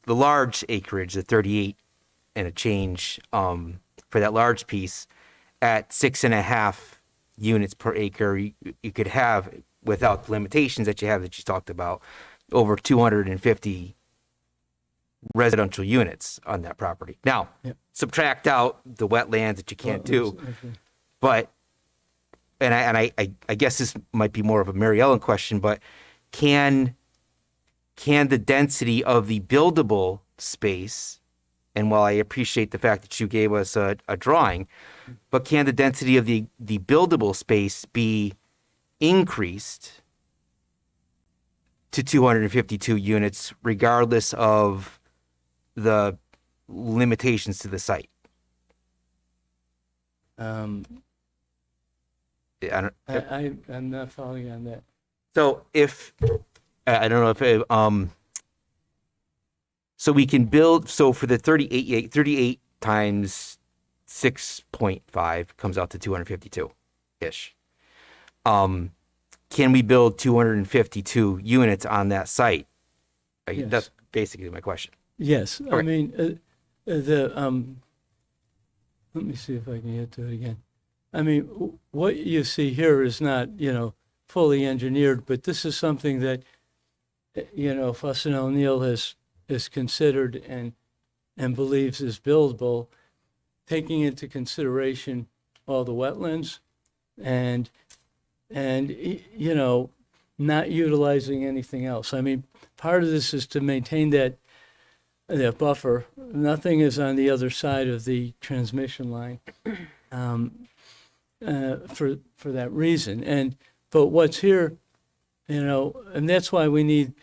large acreage, the 38 and a change, for that large piece, at 6.5 units per acre, you could have, without the limitations that you talked about, over 250 residential units on that property. Now, Yep. subtract out the wetlands that you can't do, Okay. but, and I guess this might be more of a Mary Ellen question, but can the density of the buildable space, and while I appreciate the fact that you gave us a drawing, but can the density of the buildable space be increased to 252 units regardless of the limitations to the site? I'm not following you on that. So if I don't know if so we can build, so for the 38 times 6.5 comes out to 252 ish. Can we build 252 units on that site? Yes. That's basically my question. Yes, I Okay. mean, let me see if I can get to it again. I mean, what you see here is not, fully engineered, but this is something that, Fuss and O'Neill has considered and believes is buildable, taking into consideration all the wetlands and not utilizing anything else. I mean, part of this is to maintain that buffer. Nothing is on the other side of the transmission line for that reason. But what's here, and that's why we need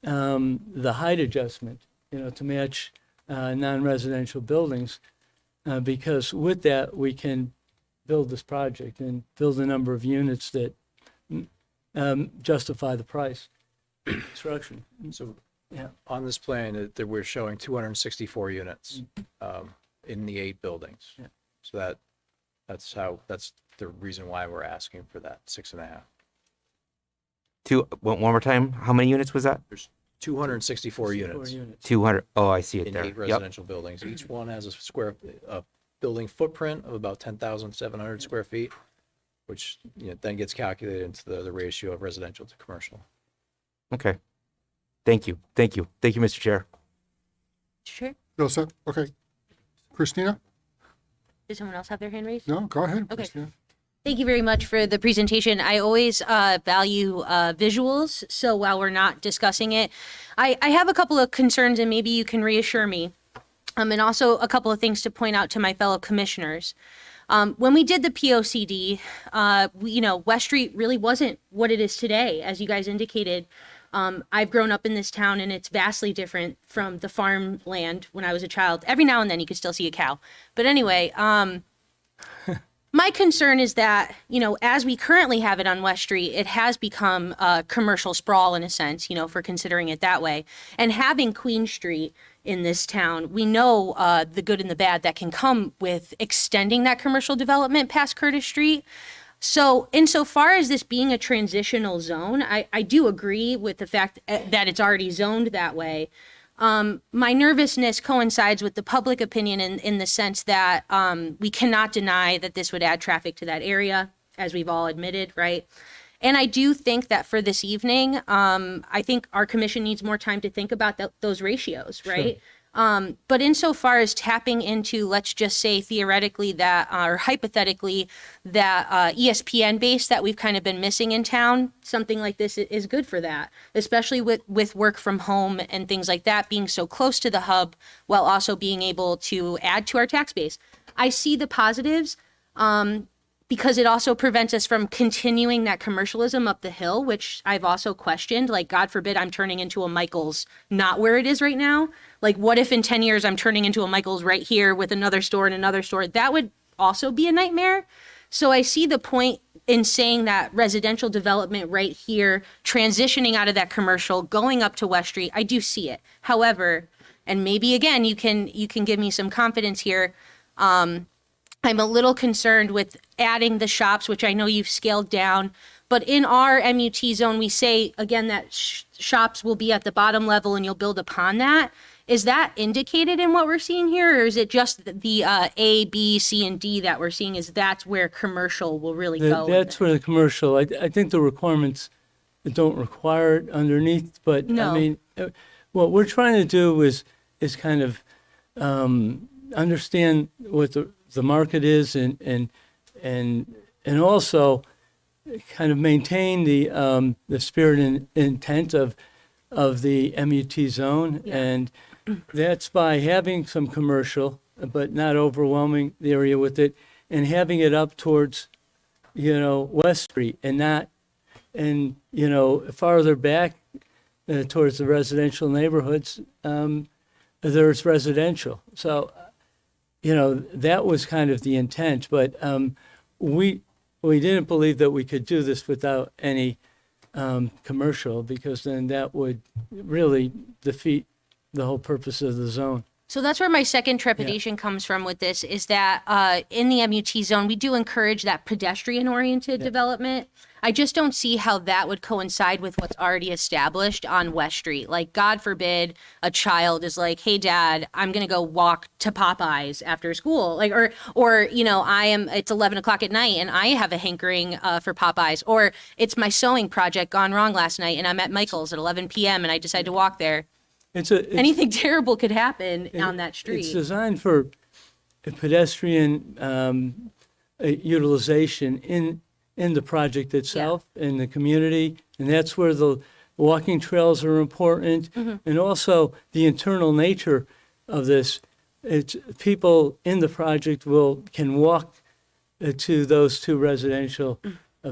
the height adjustment, to match non-residential buildings, because with that we can build this project and build a number of units that justify the price construction. So Yeah. on this plan, that we're showing 264 units in the 8 buildings. Yeah. So that's the reason why we're asking for that 6.5. One more time. How many units was that? There's 264 units 200. Oh, I see it in there. 8 Yep. residential buildings. Each one has a building footprint of about 10,700 square feet, which then gets calculated into the ratio of residential to commercial. Okay. Thank you. Thank you. Thank you, Mr. Chair. Sure. Bill, set? Okay. Christina? Did someone else have their hand raised? No, go ahead, Okay. Christina. Thank you very much for the presentation. I always value visuals, so while we're not discussing it, I have a couple of concerns and maybe you can reassure me. And also a couple of things to point out to my fellow commissioners. When we did the POCD, West Street really wasn't what it is today, as you guys indicated. I've grown up in this town and it's vastly different from the farmland when I was a child. Every now and then you could still see a cow. But anyway, my concern is that, as we currently have it on West Street, it has become a commercial sprawl in a sense, for considering it that way. And having Queen Street in this town, we know the good and the bad that can come with extending that commercial development past Curtis Street. So insofar as this being a transitional zone, I do agree with the fact that it's already zoned that way. My nervousness coincides with the public opinion in the sense that we cannot deny that this would add traffic to that area, as we've all admitted, right? And I do think that for this evening, I think our commission needs more time to think about those ratios, right? But insofar as tapping into, let's just say theoretically that, or hypothetically, that ESPN base that we've kind of been missing in town, something like this is good for that, especially with work from home and things like that, being so close to the hub while also being able to add to our tax base. I see the positives. Because it also prevents us from continuing that commercialism up the hill, which I've also questioned. Like, God forbid I'm turning into a Michael's not where it is right now. Like, what if in 10 years I'm turning into a Michael's right here with another store and another store? That would also be a nightmare. So I see the point in saying that residential development right here, transitioning out of that commercial, going up to West Street, I do see it. However, and maybe again, you can give me some confidence here. I'm a little concerned with adding the shops, which I know you've scaled down. But in our MUT zone, we say, again, that shops will be at the bottom level and you'll build upon that. Is that indicated in what we're seeing here? Or is it just the A, B, C, and D that we're seeing is that's where commercial will really go? That's where the commercial, I think the requirements don't require it underneath, but No. I mean, what we're trying to do is kind of understand what the market is and also kind of maintain the spirit and intent of the MUT zone. Yeah. And that's by having some commercial, but not overwhelming the area with it, and having it up towards, West Street and not, and, farther back towards the residential neighborhoods, there's residential. So, that was kind of the intent, but we didn't believe that we could do this without any commercial, because then that would really defeat the whole purpose of the zone. So that's where my second trepidation comes from with this, is that in the MUT zone, we do encourage that pedestrian-oriented development. I just don't see how that would coincide with what's already established on West Street. Like, God forbid a child is like, hey, Dad, I'm going to go walk to Popeyes after school. Like, or, you know, it's 11 o'clock at night and I have a hankering for Popeyes. Or it's my sewing project gone wrong last night and I'm at Michael's at 11 p.m. and I decide to walk there. Anything terrible could happen on that street. It's designed for a pedestrian utilization in the project itself, in the community, and that's where the walking trails are important, and also the internal nature of this. It's people in the project can walk to those two residential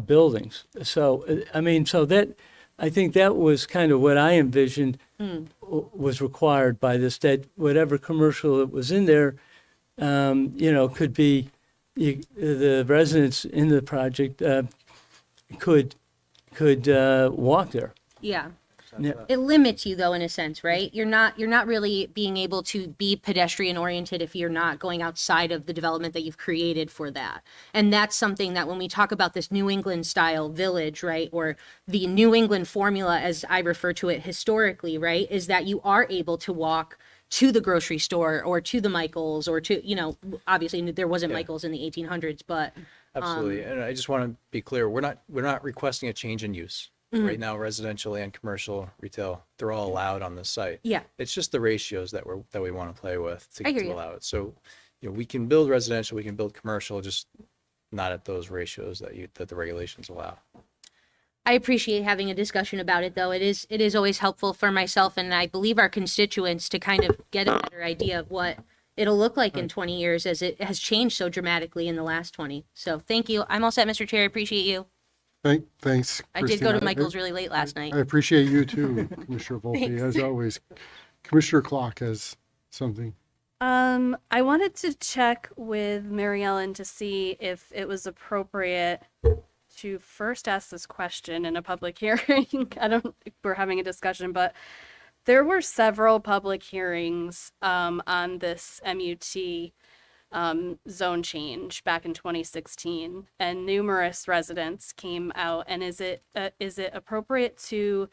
buildings. So I think that was kind of what I envisioned was required by this, that whatever commercial that was in there, could be, the residents in the project could walk there. Yeah. Yeah. It limits you though, in a sense, right? You're not really being able to be pedestrian oriented if you're not going outside of the development that you've created for that. And that's something that when we talk about this New England style village, right, or the New England formula, as I refer to it historically, right, is that you are able to walk to the grocery store or to the Michaels or to, you know, obviously there wasn't Michaels in the 1800s, but Absolutely. And I just want to be clear, we're not requesting a change in use. Right now, residential and commercial retail, they're all allowed on this site. Yeah. It's just the ratios that we want to play with I hear to you. allow it. So, you know, we can build residential, we can build commercial, just not at those ratios that the regulations allow. I appreciate having a discussion about it, though. It is always helpful for myself and I believe our constituents to kind of get a better idea of what it'll look like in 20 years, as it has changed so dramatically in the last 20. So thank you. I'm all set, Mr. Chair. I appreciate you. Thanks, I did Christina. go to Michael's really late last night. I appreciate you too, Commissioner Volpe, as always. Commissioner Clark has something. I wanted to check with Mary Ellen to see if it was appropriate to first ask this question in a public hearing. We're having a discussion, but there were several public hearings on this MUT zone change back in 2016, and numerous residents came out. And is it appropriate to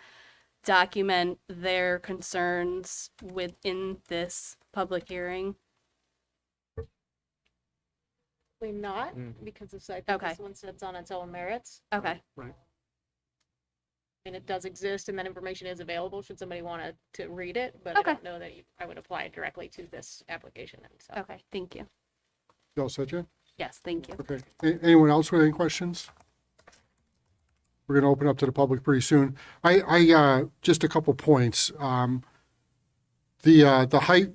document their concerns within this public hearing? Probably not, because I think Okay. this one sits on its own merits. Okay. And it does exist, and that information is available should somebody want to read it, but I Okay. don't know that I would apply it directly to this application. So. Okay. Thank you. You all set, Jen? Yes. Thank you. Okay. Anyone else with any questions? We're going to open up to the public pretty soon. I just a couple points. The height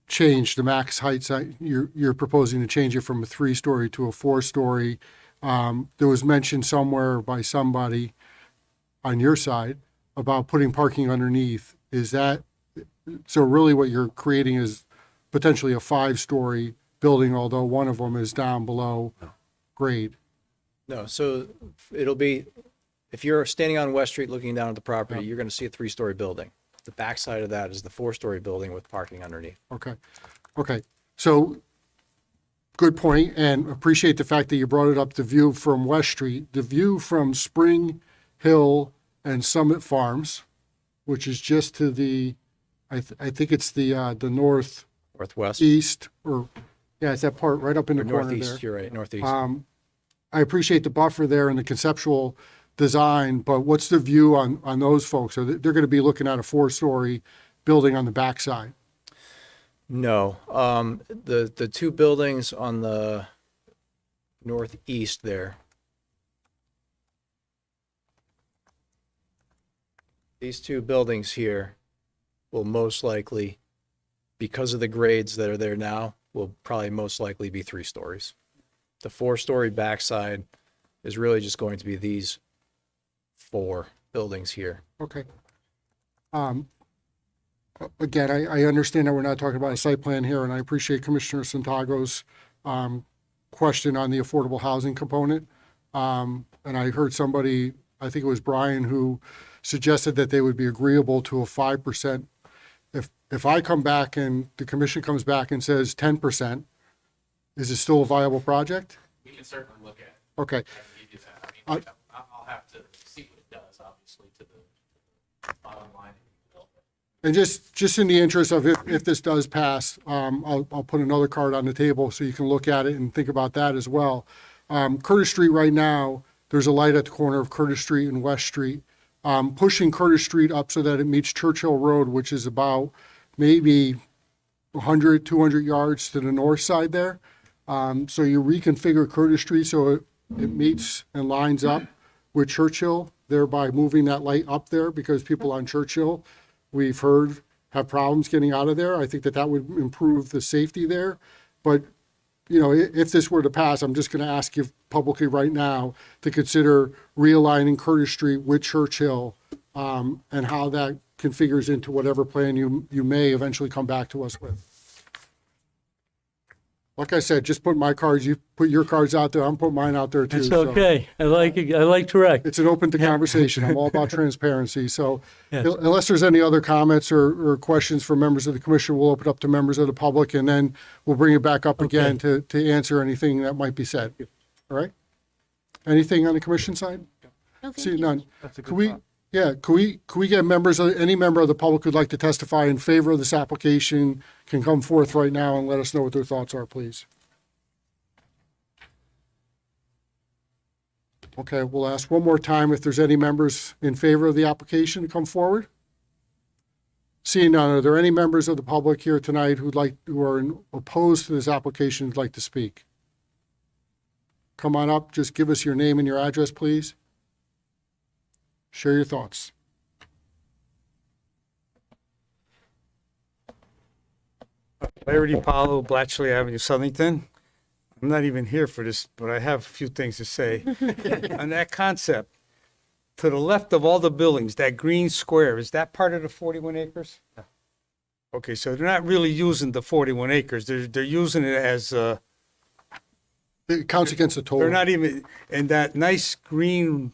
change, the max heights, you're proposing to change it from a 3-story to a 4-story. There was mention somewhere by somebody on your side about putting parking underneath. Is that, so really what you're creating is potentially a 5-story building, although one of them is down below grade? No, so it'll be, if you're standing on West Street looking down at the property, you're going to see a 3-story building. The backside of that is the 4-story building with parking underneath. Okay. So, good point, and appreciate the fact that you brought it up, the view from West Street. The view from Spring Hill and Summit Farms, which is just to the, I think it's the Northwest. northeast, or, yeah, it's that part right up in the Or corner northeast, there. you're right, northeast. I appreciate the buffer there and the conceptual design, but what's the view on those folks? They're going to be looking at a 4-story building on the backside. No, the two buildings on the northeast there. These two buildings here will most likely, because of the grades that are there now, will probably most likely be 3 stories. The 4-story backside is really just going to be these 4 buildings here. Okay. Again, I understand that we're not talking about a site plan here, and I appreciate Commissioner Santago's question on the affordable housing component. And I heard somebody, I think it was Brian, who suggested that they would be agreeable to a 5%. If I come back and the commission comes back and says 10%, is it still a viable project? We can certainly look at it. Okay. I- I'll have to see what it does, obviously, to the bottom line. And just in the interest of if this does pass, I'll put another card on the table so you can look at it and think about that as well. Curtis Street right now, there's a light at the corner of Curtis Street and West Street. Pushing Curtis Street up so that it meets Churchill Road, which is about maybe 100, 200 yards to the north side there. So you reconfigure Curtis Street so it meets and lines up with Churchill, thereby moving that light up there because people on Churchill, we've heard, have problems getting out of there. I think that would improve the safety there. But, you know, if this were to pass, I'm just going to ask you publicly right now to consider realigning Curtis Street with Churchill and how that configures into whatever plan you may eventually come back to us with. Like I said, just put my cards, you put your cards out there, I'm putting mine out there too. It's so okay. I like it. I like direct. It's an open to conversation. I'm all about transparency. So Yes. unless there's any other comments or questions from members of the commission, we'll open up to members of the public and then we'll bring it back up again to answer anything that might be said. All right? Anything on the commission side? No, thank See you. none. That's a Could good we, thought. yeah, could we get any member of the public who'd like to testify in favor of this application can come forth right now and let us know what their thoughts are, please. Okay, we'll ask one more time if there's any members in favor of the application to come forward. Seeing none, are there any members of the public here tonight who are opposed to this application who'd like to speak? Come on up, just give us your name and your address, please. Share your thoughts. Larry Paulo, Blatchley Avenue, Southington. I'm not even here for this, but I have a few things to say. On that concept, to the left of all the buildings, that green square, is that part of the 41 acres? Okay, so they're not really using the 41 acres. They're using it as, It counts against the total. they're not even, and that nice green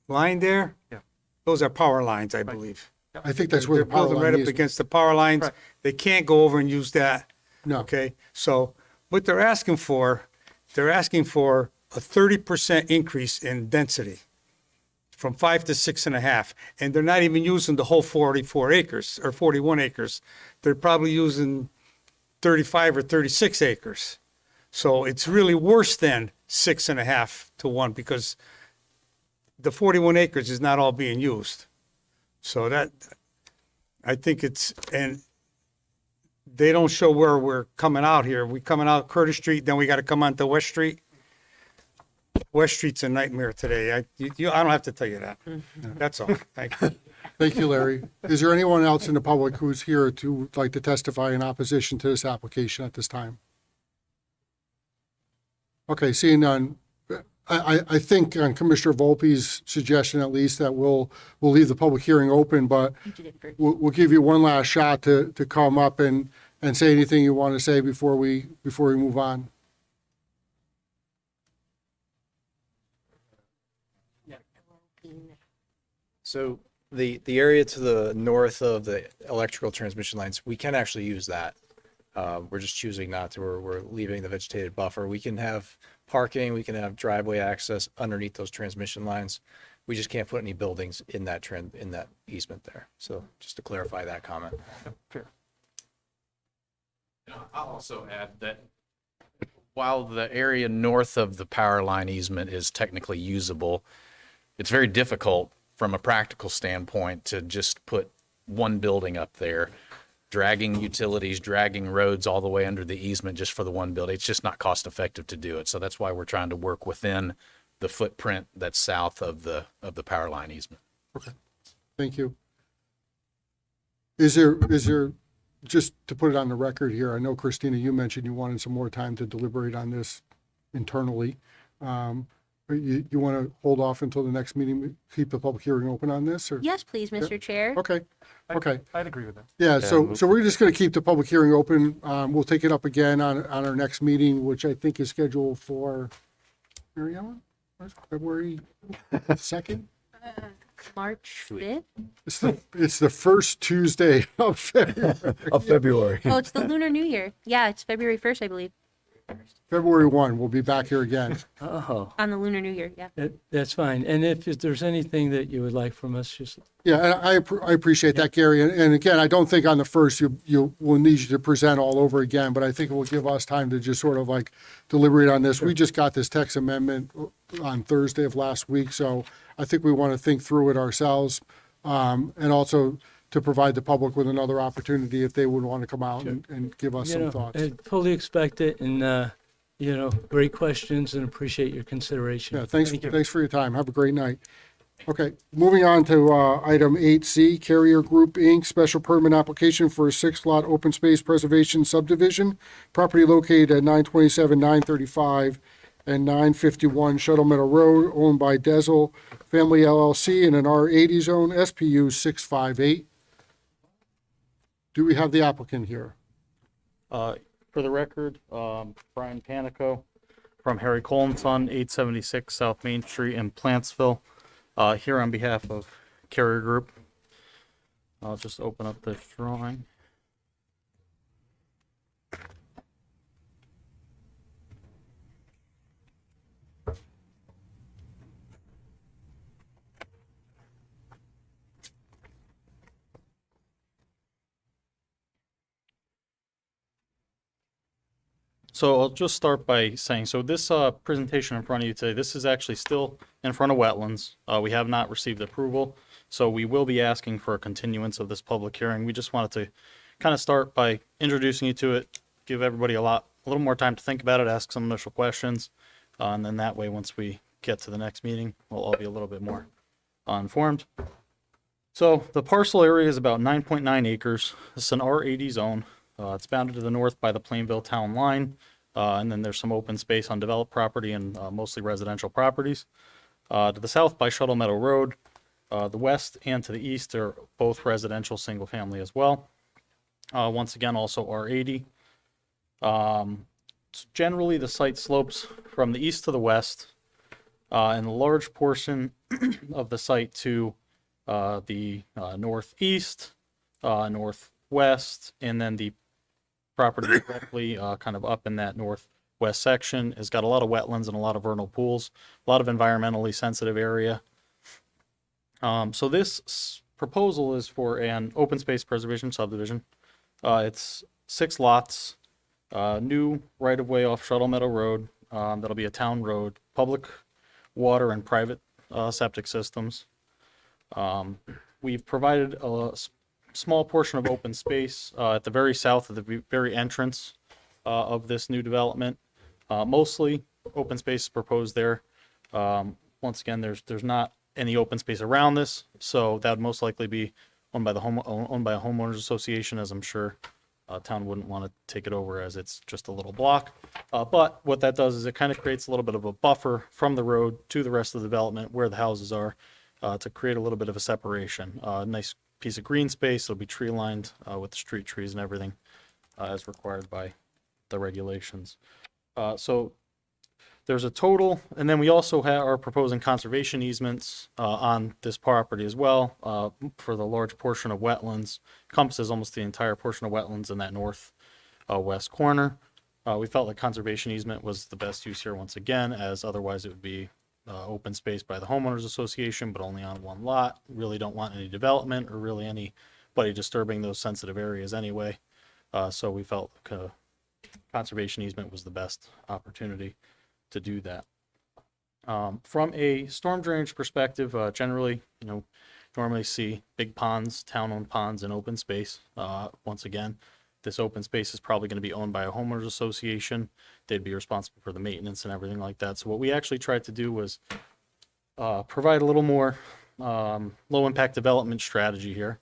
line there? Yeah. Those are power lines, I believe. I think that's where They're the power building line right is. up against the power lines. Right. They can't go over and use that. No, Okay, so what they're asking for a 30% increase in density from 5 to 6.5. And they're not even using the whole 44 acres or 41 acres. They're probably using 35 or 36 acres. So it's really worse than 6.5 to 1 because the 41 acres is not all being used. So that, I think it's, and they don't show where we're coming out here. We coming out Curtis Street, then we got to come onto West Street. West Street's a nightmare today. I don't have to tell you that. That's all. Thank you. thank you, Larry. Is there anyone else in the public who's here to would like to testify in opposition to this application at this time? Okay, seeing none, I think on Commissioner Volpe's suggestion at least that we'll leave the public hearing open, but You did it first. we'll give you one last shot to come up and say anything you want to say before we move on. So the area to the north of the electrical transmission lines, we can actually use that. We're just choosing not to. We're leaving the vegetated buffer. We can have parking, we can have driveway access underneath those transmission lines. We just can't put any buildings in that in that easement there. So just to clarify that comment. I'll also add that while the area north of the power line easement is technically usable, it's very difficult from a practical standpoint to just put one building up there, dragging utilities, dragging roads all the way under the easement just for the one building. It's just not cost effective to do it. So that's why we're trying to work within the footprint that's south of the power line easement. Thank you. Is there, just to put it on the record here, I know Christina, you mentioned you wanted some more time to deliberate on this internally. You want to hold off until the next meeting, keep the public hearing open on this, or? Yes, please, Mr. Chair. Okay, okay. I'd agree with that. Yeah, so we're just going to keep the public hearing open. We'll take it up again on our next meeting, which I think is scheduled for, Mary Ellen? February 2nd? March 5th? It's the first Tuesday of February. Of February. Oh, it's the Lunar New Year. Yeah, it's February 1st, I believe. February 1, we'll be back here again. Oh, On the Lunar New Year, yeah. that's fine. And if there's anything that you would like from us, just, Yeah, and I appreciate that, Gary. And again, I don't think on the first you will need you to present all over again, but I think it will give us time to just sort of like deliberate on this. We just got this text amendment on Thursday of last week, so I think we want to think through it ourselves, and also to provide the public with another opportunity if they would want to come out and give us some thoughts. I fully expect it, and, great questions, and appreciate your consideration. Yeah, thanks Thank you. for your time. Have a great night. Okay, moving on to item 8C, Carrier Group, Inc., special permit application for a 6-lot open space preservation subdivision, property located at 927, 935, and 951 Shuttle Meadow Road, owned by Dezel Family LLC in an R80 zone, SPU 658. Do we have the applicant here? For the record, Brian Panico from Harry Cole and Son, 876 South Main Street in Plantsville, here on behalf of Carrier Group. I'll just open up this drawing. So I'll just start by saying, so this presentation in front of you today, this is actually still in front of wetlands. We have not received approval, so we will be asking for a continuance of this public hearing. We just wanted to kind of start by introducing you to it, give everybody a little more time to think about it, ask some initial questions, and then that way, once we get to the next meeting, we'll all be a little bit more informed. So the parcel area is about 9.9 acres. This is an R80 zone. It's bounded to the north by the Plainville town line, and then there's some open space on developed property and mostly residential properties. To the south by Shuttle Meadow Road, the west and to the east are both residential single family as well. Once again, also R80. Generally, the site slopes from the east to the west, and a large portion of the site to the northeast, northwest, and then the property directly kind of up in that northwest section has got a lot of wetlands and a lot of vernal pools, a lot of environmentally sensitive area. So this proposal is for an open space preservation subdivision. It's 6 lots, new right-of-way off Shuttle Meadow Road. That'll be a town road, public water and private septic systems. We've provided a small portion of open space at the very south of the very entrance of this new development. Mostly open space is proposed there. Once again, there's not any open space around this, so that would most likely be owned by a homeowners association, as I'm sure town wouldn't want to take it over as it's just a little block. But what that does is it kind of creates a little bit of a buffer from the road to the rest of the development where the houses are, to create a little bit of a separation. Nice piece of green space. It'll be tree lined with the street trees and everything as required by the regulations. So there's a total, and then we also are proposing conservation easements on this property as well for the large portion of wetlands. Encompasses almost the entire portion of wetlands in that north west corner. We felt like conservation easement was the best use here once again, as otherwise it would be open space by the homeowners association, but only on one lot. Really don't want any development or really anybody disturbing those sensitive areas anyway. So we felt conservation easement was the best opportunity to do that. From a storm drainage perspective, generally, normally see big ponds, town-owned ponds, and open space. Once again, this open space is probably going to be owned by a homeowners association. They'd be responsible for the maintenance and everything like that. So what we actually tried to do was provide a little more low-impact development strategy here.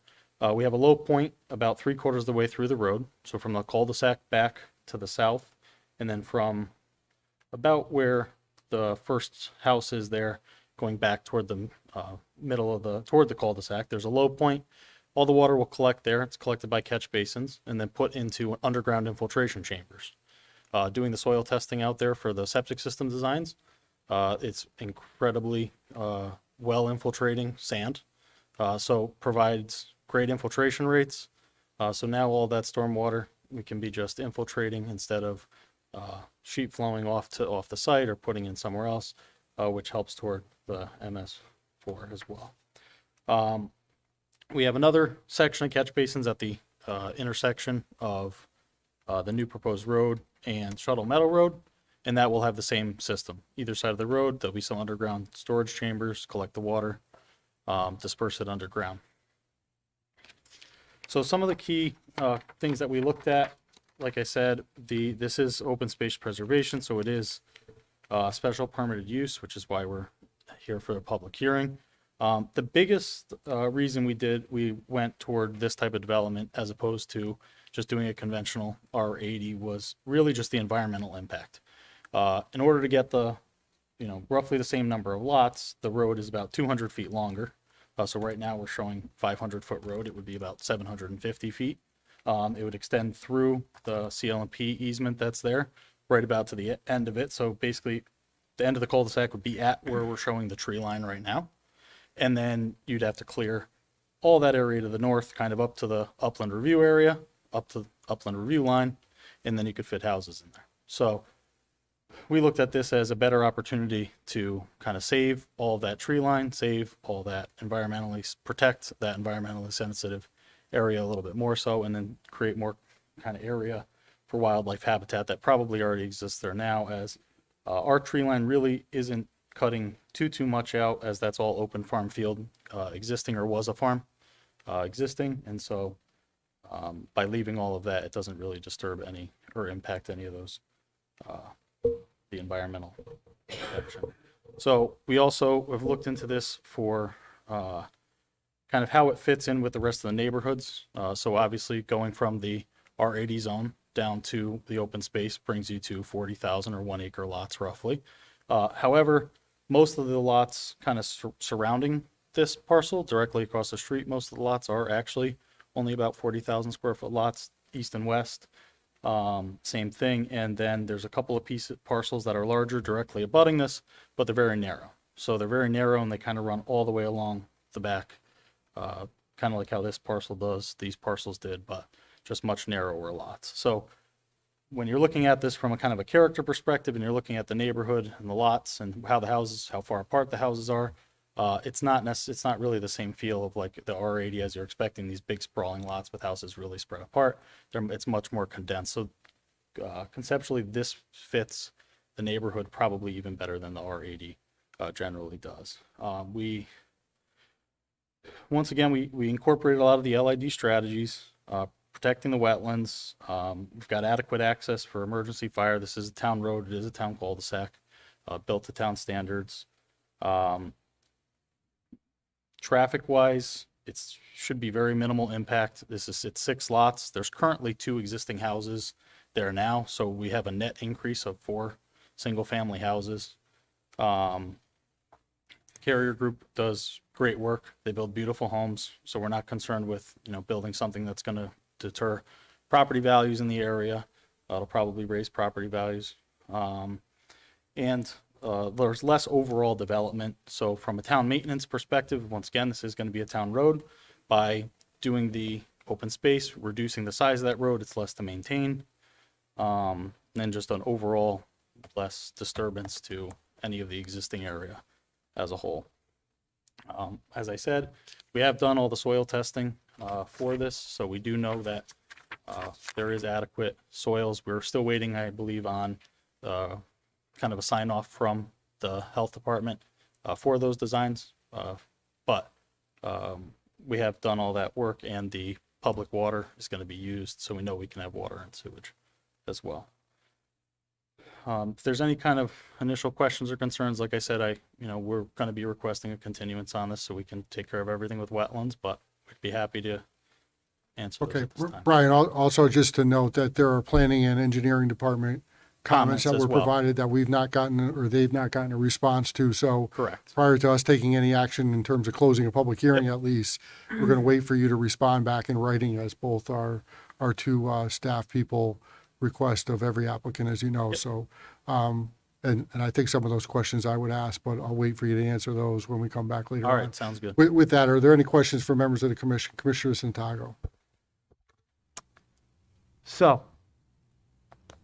We have a low point about 3/4 of the way through the road. So from the cul-de-sac back to the south, and then from about where the first house is there, going back toward the toward the cul-de-sac, there's a low point. All the water will collect there. It's collected by catch basins and then put into underground infiltration chambers. Doing the soil testing out there for the septic system designs, it's incredibly well infiltrating sand, so provides great infiltration rates. So now all that storm water, we can be just infiltrating instead of sheet flowing off the site or putting in somewhere else, which helps toward the MS4 as well. We have another section of catch basins at the intersection of the new proposed road and Shuttle Meadow Road, and that will have the same system. Either side of the road, there'll be some underground storage chambers, collect the water, disperse it underground. So some of the key things that we looked at, like I said, this is open space preservation, so it is special permitted use, which is why we're here for a public hearing. The biggest reason we went toward this type of development as opposed to just doing a conventional R80 was really just the environmental impact. In order to get roughly the same number of lots, the road is about 200 feet longer. So right now we're showing 500-foot road. It would be about 750 feet. It would extend through the CL&P easement that's there, right about to the end of it. So basically, the end of the cul-de-sac would be at where we're showing the tree line right now. And then you'd have to clear all that area to the north, kind of up to the upland review area, up to the upland review line, and then you could fit houses in there. So we looked at this as a better opportunity to kind of save all of that tree line, save all that protect that environmentally sensitive area a little bit more so, and then create more kind of area for wildlife habitat that probably already exists there now, as our tree line really isn't cutting too much out, as that's all open farm field existing, or was a farm existing. And so by leaving all of that, it doesn't really disturb any or impact any of those the environmental protection. So we also have looked into this for kind of how it fits in with the rest of the neighborhoods. So obviously going from the R80 zone down to the open space brings you to 40,000 or 1 acre lots roughly. However, most of the lots kind of surrounding this parcel directly across the street, most of the lots are actually only about 40,000 square foot lots, east and west. Same thing. And then there's a couple of parcels that are larger directly abutting this, but they're very narrow. So they're very narrow and they kind of run all the way along the back, kind of like how this parcel does, these parcels did, but just much narrower lots. So when you're looking at this from a kind of a character perspective and you're looking at the neighborhood and the lots and how far apart the houses are, it's not really the same feel of like the R80 as you're expecting, these big sprawling lots with houses really spread apart. It's much more condensed. So conceptually, this fits the neighborhood probably even better than the R80 generally does. Once again, we incorporated a lot of the LID strategies, protecting the wetlands. We've got adequate access for emergency fire. This is a town road. It is a town cul-de-sac, built to town standards. Traffic-wise, it should be very minimal impact. It's 6 lots. There's currently 2 existing houses there now, so we have a net increase of 4 single-family houses. Carrier Group does great work. They build beautiful homes, so we're not concerned with building something that's going to deter property values in the area. It'll probably raise property values, and there's less overall development. So from a town maintenance perspective, once again, this is going to be a town road. By doing the open space, reducing the size of that road, it's less to maintain, and then just an overall less disturbance to any of the existing area as a whole. As I said, we have done all the soil testing for this, so we do know that there is adequate soils. We're still waiting, I believe, on kind of a sign off from the health department for those designs, but we have done all that work, and the public water is going to be used, so we know we can have water and sewage as well. If there's any kind of initial questions or concerns, like I said, we're going to be requesting a continuance on this so we can take care of everything with wetlands, but we'd be happy to answer those Okay, at this time. Brian, also just to note that there are planning and engineering department comments that as were well. provided that we've not gotten, or they've not gotten a response to. So Correct. prior to us taking any action in terms of closing a public hearing, at least, we're going to wait for you to respond back in writing, as both our 2 staff people request of every applicant, as you know. So, and I think some of those questions I would ask, but I'll wait for you to answer those when we come back later All on. right, sounds good. With that, are there any questions for members of the commission? Commissioner Santago. So,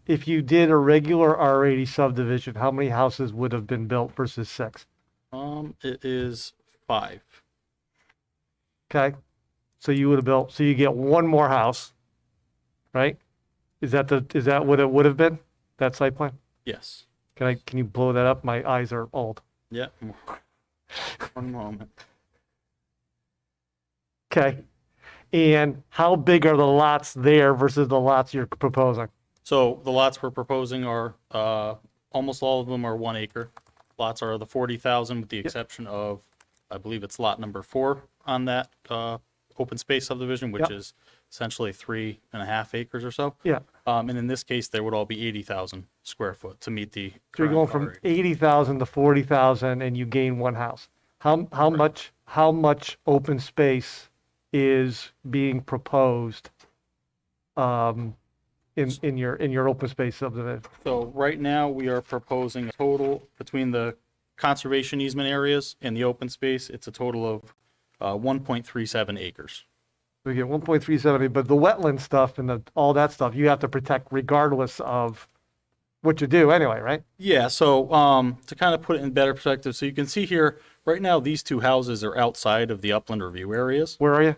if you did a regular R80 subdivision, how many houses would have been built versus 6? It is 5. Okay? So you would have built, so you get one more house, right? Is that what it would have been? That site plan? Yes. Can you blow that up? My eyes are old. Yeah. One moment. Okay. And how big are the lots there versus the lots you're proposing? So the lots we're proposing are, almost all of them are 1 acre. Lots are the 40,000 with the exception of, I believe it's lot number 4 on that, open space subdivision, which Yep. is essentially 3.5 acres or so. Yeah. And in this case, there would all be 80,000 square foot to meet the. So you're going current from RA. 80,000 to 40,000 and you gain one house. How much open space is being proposed in your open space subdivision? So right now, we are proposing a total between the conservation easement areas and the open space, it's a total of 1.37 acres. We get 1.370, but the wetland stuff and all that stuff, you have to protect regardless of what you do anyway, right? Yeah, so to kind of put it in better perspective, so you can see here, right now, these 2 houses are outside of the upland review areas, Where are you?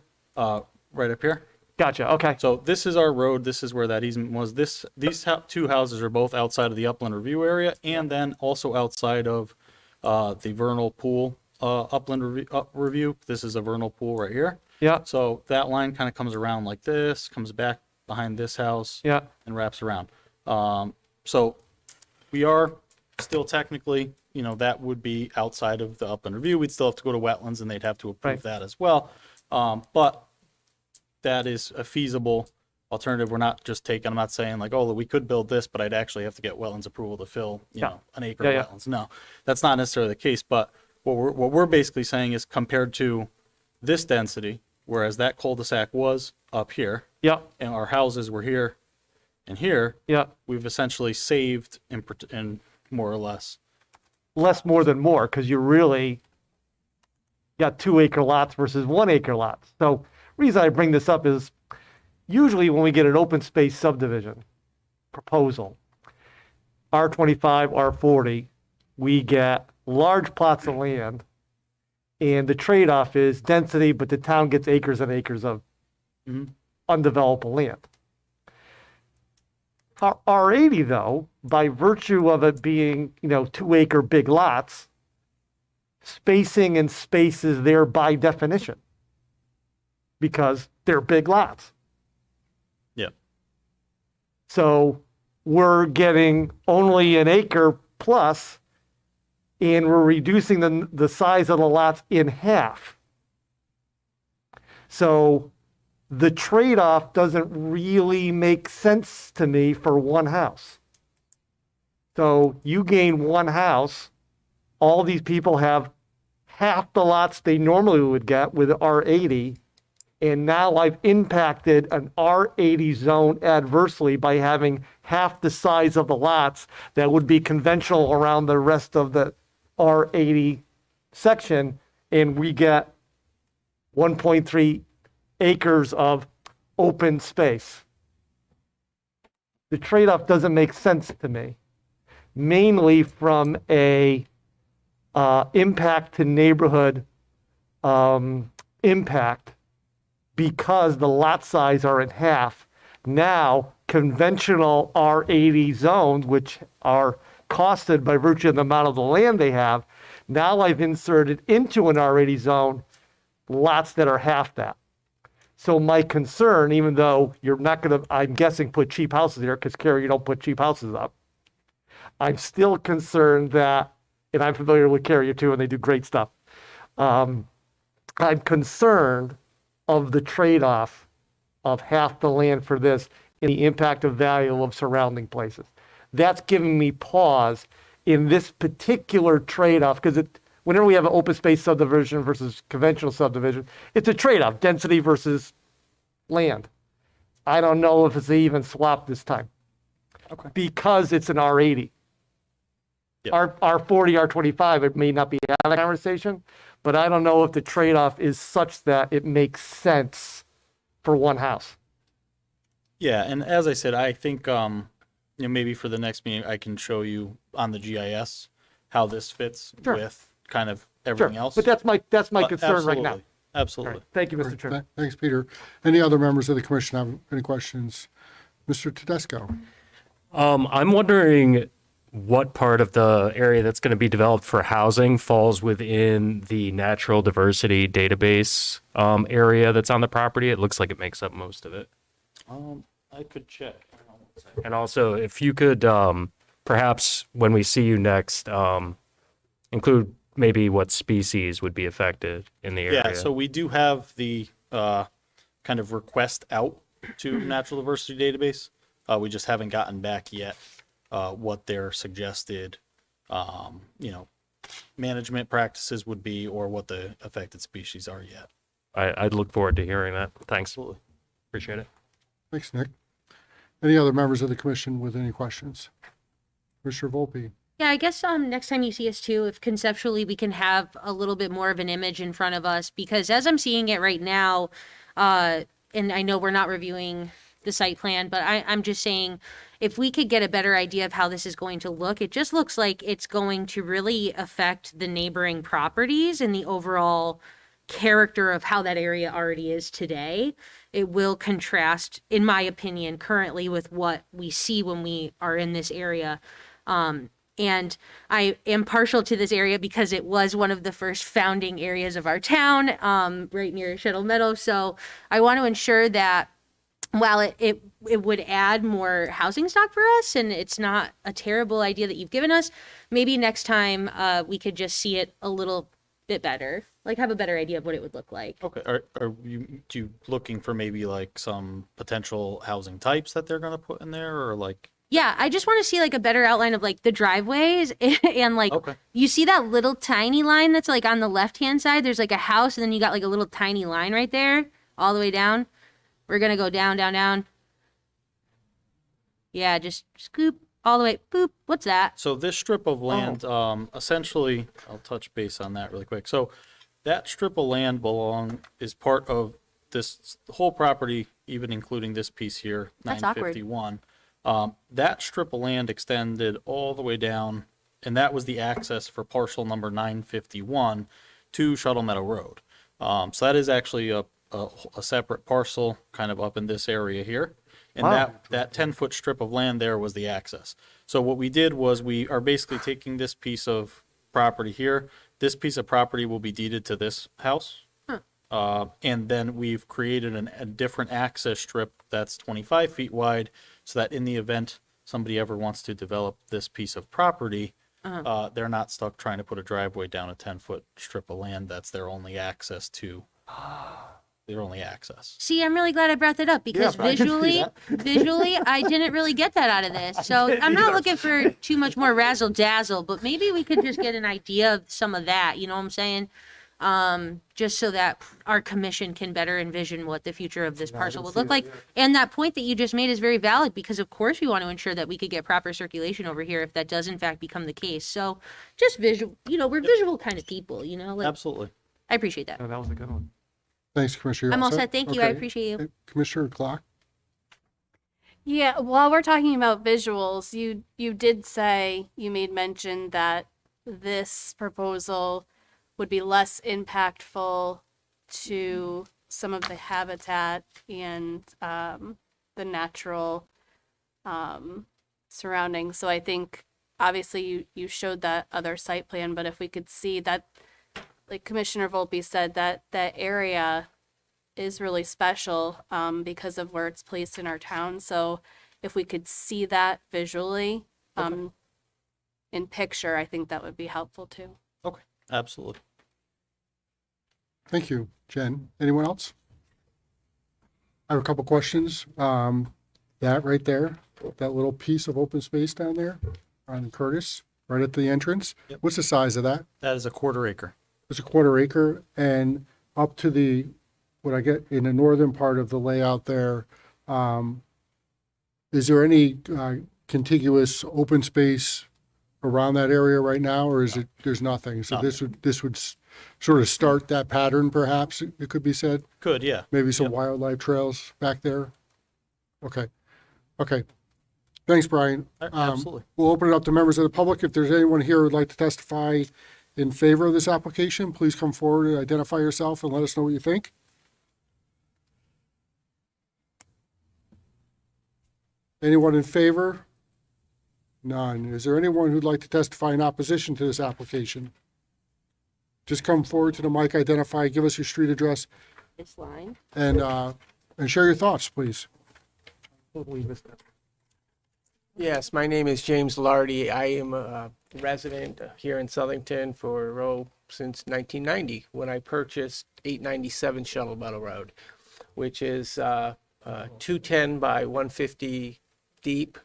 right up here. Gotcha, okay. So this is our road, this is where that easement was. These 2 houses are both outside of the upland review area and then also outside of the vernal pool upland review. This is a vernal pool right here. Yeah, So that line kind of comes around like this, comes back behind this house yeah, and wraps around. So we are still technically, that would be outside of the upland review. We'd still have to go to wetlands and they'd have to approve Right. that as well. But that is a feasible alternative. We're not just I'm not saying like, oh, we could build this, but I'd actually have to get wetlands approval to fill, an acre Yeah, of yeah. wetlands. No, that's not necessarily the case. But what we're basically saying is compared to this density, whereas that cul-de-sac was up here yeah, and our houses were here and here, yeah. we've essentially saved in more or less. Less more than more, because you really got 2-acre lots versus 1-acre lots. So reason I bring this up is usually when we get an open space subdivision proposal, R25, R40, we get large plots of land, and the trade-off is density, but the town gets acres and acres of undeveloped land. R80, though, by virtue of it being, 2-acre big lots, spacing and space is there by definition because they're big lots. Yeah. So we're getting only an acre plus, and we're reducing the size of the lots in half. So the trade-off doesn't really make sense to me for one house. So you gain one house, all these people have half the lots they normally would get with R80, and now I've impacted an R80 zone adversely by having half the size of the lots that would be conventional around the rest of the R80 section, and we get 1.3 acres of open space. The trade-off doesn't make sense to me, mainly from a impact to neighborhood impact, because the lot size are in half. Now, conventional R80 zones, which are costed by virtue of the amount of the land they have, now I've inserted into an R80 zone lots that are half that. So my concern, even though you're not going to, I'm guessing, put cheap houses here, because Carrie, you don't put cheap houses up, I'm still concerned that, and I'm familiar with Carrier too, and they do great stuff. I'm concerned of the trade-off of half the land for this and the impact of value of surrounding places. That's giving me pause in this particular trade-off, because whenever we have an open space subdivision versus conventional subdivision, it's a trade-off, density versus land. I don't know if it's an even swap this time. Okay. Because it's an R80. Yep. R40, R25, it may not be out of the conversation, but I don't know if the trade-off is such that it makes sense for one house. Yeah, and as I said, I think maybe for the next meeting, I can show you on the GIS how this fits Sure. with kind of Sure. everything else. But that's my concern right now. Absolutely. Absolutely. All right. Thank you, All Mr. right, Chairman. Thanks, Peter. Any other members of the commission have any questions? Mr. Tedesco? I'm wondering what part of the area that's going to be developed for housing falls within the natural diversity database area that's on the property. It looks like it makes up most of it. I could check. And also, if you could perhaps, when we see you next, include maybe what species would be affected in the area. Yeah, so we do have the kind of request out to natural diversity database. We just haven't gotten back yet what their suggested, management practices would be or what the affected species are yet. I'd look forward to hearing that. Thanks. Absolutely. Appreciate it. Thanks, Nick. Any other members of the commission with any questions? Commissioner Volpe? Yeah, I guess next time you see us too, if conceptually we can have a little bit more of an image in front of us, because as I'm seeing it right now, and I know we're not reviewing the site plan, but I'm just saying if we could get a better idea of how this is going to look, it just looks like it's going to really affect the neighboring properties and the overall character of how that area already is today. It will contrast, in my opinion, currently with what we see when we are in this area. And I am partial to this area because it was one of the first founding areas of our town, right near Shuttle Meadow. So I want to ensure that while it would add more housing stock for us, and it's not a terrible idea that you've given us, maybe next time we could just see it a little bit better, like have a better idea of what it would look like. Okay. Are you looking for maybe like some potential housing types that they're going to put in there or like? Yeah, I just want to see like a better outline of like the driveways and like Okay. you see that little tiny line that's like on the left-hand side. There's like a house and then you got like a little tiny line right there all the way down. We're going to go down, down, down. Yeah, just scoop all the way. Boop. What's that? So this strip of land, essentially, I'll touch base on that really quick. So that strip of land is part of this whole property, even including this piece here, That's awkward. 951. That strip of land extended all the way down, and that was the access for parcel number 951 to Shuttle Meadow Road. So that is actually a separate parcel kind of up in this area here. And Wow. that 10-foot strip of land there was the access. So what we did was we are basically taking this piece of property here. This piece of property will be deeded to this house. And then we've created a different access strip that's 25 feet wide so that in the event somebody ever wants to develop this piece of property, they're not stuck trying to put a driveway down a 10-foot strip of land. That's their only access to their only access. See, I'm really glad I brought that up because Yeah, I can see visually, I didn't really get that out of this. So I'm not looking for too much more razzle dazzle, but maybe we could just get an idea of some of that. You know what I'm saying? Just so that our commission can better envision what the future of this parcel would look like. And that point that you just made is very valid because of course we want to ensure that we could get proper circulation over here if that does in fact become the case. So just visual, we're visual kind of people, like, Absolutely. I appreciate that. Oh, that was a good one. Thanks, Commissioner. I'm all set? set. Thank you. I Okay. appreciate you. Commissioner Clark? Yeah, while we're talking about visuals, you did say, you made mention that this proposal would be less impactful to some of the habitat and the natural surroundings. So I think obviously you showed that other site plan, but if we could see that, like Commissioner Volpe said, that area is really special because of where it's placed in our town. So if we could see that visually in picture, I think that would be helpful too. Okay. Absolutely. Thank you. Jen, anyone else? I have a couple questions. That right there, that little piece of open space down there on Curtis, right at the entrance. Yep. What's the size of that? That is a 1/4 acre. It's a 1/4 acre and up to what I get in the northern part of the layout there. Is there any contiguous open space around that area right now, or there's nothing? So No. this would sort of start that pattern, perhaps, it could be said? Could, yeah. Maybe some Yep. wildlife trails back there? Okay. Thanks, Brian. Absolutely. We'll open it up to members of the public. If there's anyone here who'd like to testify in favor of this application, please come forward and identify yourself and let us know what you think. Anyone in favor? None. Is there anyone who'd like to testify in opposition to this application? Just come forward to the mic, identify, give us your street address, This line. and share your thoughts, please. Yes, my name is James Lardy. I am a resident here in Southington for since 1990 when I purchased 897 Shuttle Meadow Road, which is 210 by 150 deep,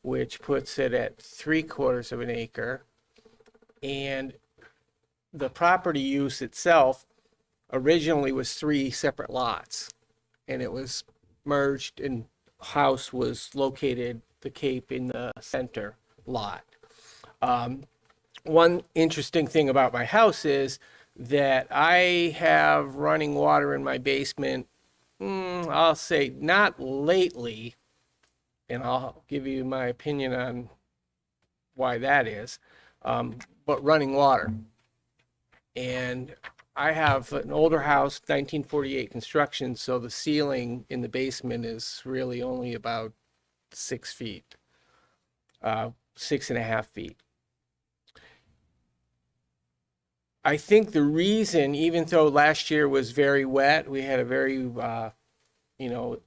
which puts it at 3/4 of an acre. And the property use itself originally was 3 separate lots, and it was merged, and house was located the Cape in the center lot. One interesting thing about my house is that I have running water in my basement. I'll say not lately, and I'll give you my opinion on why that is, but running water. And I have an older house, 1948 construction, so the ceiling in the basement is really only about 6 feet, 6.5 feet. I think the reason, even though last year was very wet, we had a very,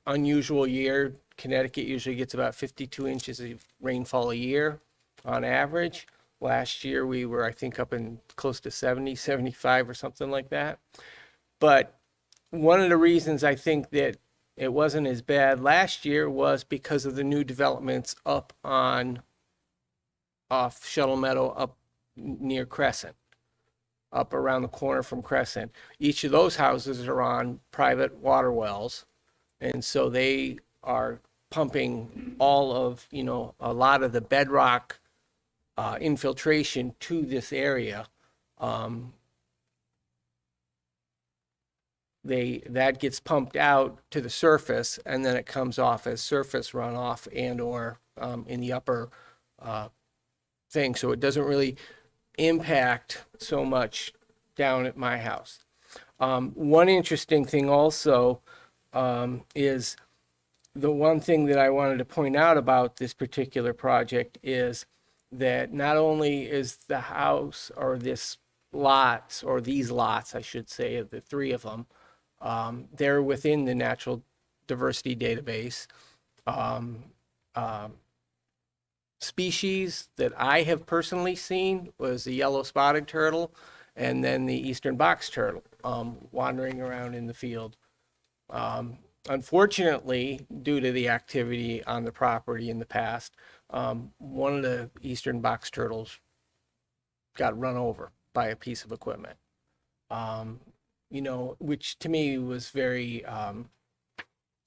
unusual year. Connecticut usually gets about 52 inches of rainfall a year on average. Last year we were, I think, up in close to 70, 75 or something like that. But one of the reasons I think that it wasn't as bad last year was because of the new developments up off Shuttle Meadow, up near Crescent, up around the corner from Crescent. Each of those houses are on private water wells, and so they are pumping all of, a lot of the bedrock infiltration to this area. That gets pumped out to the surface, and then it comes off as surface runoff and or in the upper thing. So it doesn't really impact so much down at my house. One interesting thing also is the one thing that I wanted to point out about this particular project is that not only is the house or this lots, or these lots, I should say, of the 3 of them, they're within the natural diversity database. Species that I have personally seen was the yellow spotted turtle and then the eastern box turtle wandering around in the field. Unfortunately, due to the activity on the property in the past, one of the eastern box turtles got run over by a piece of equipment, which to me was very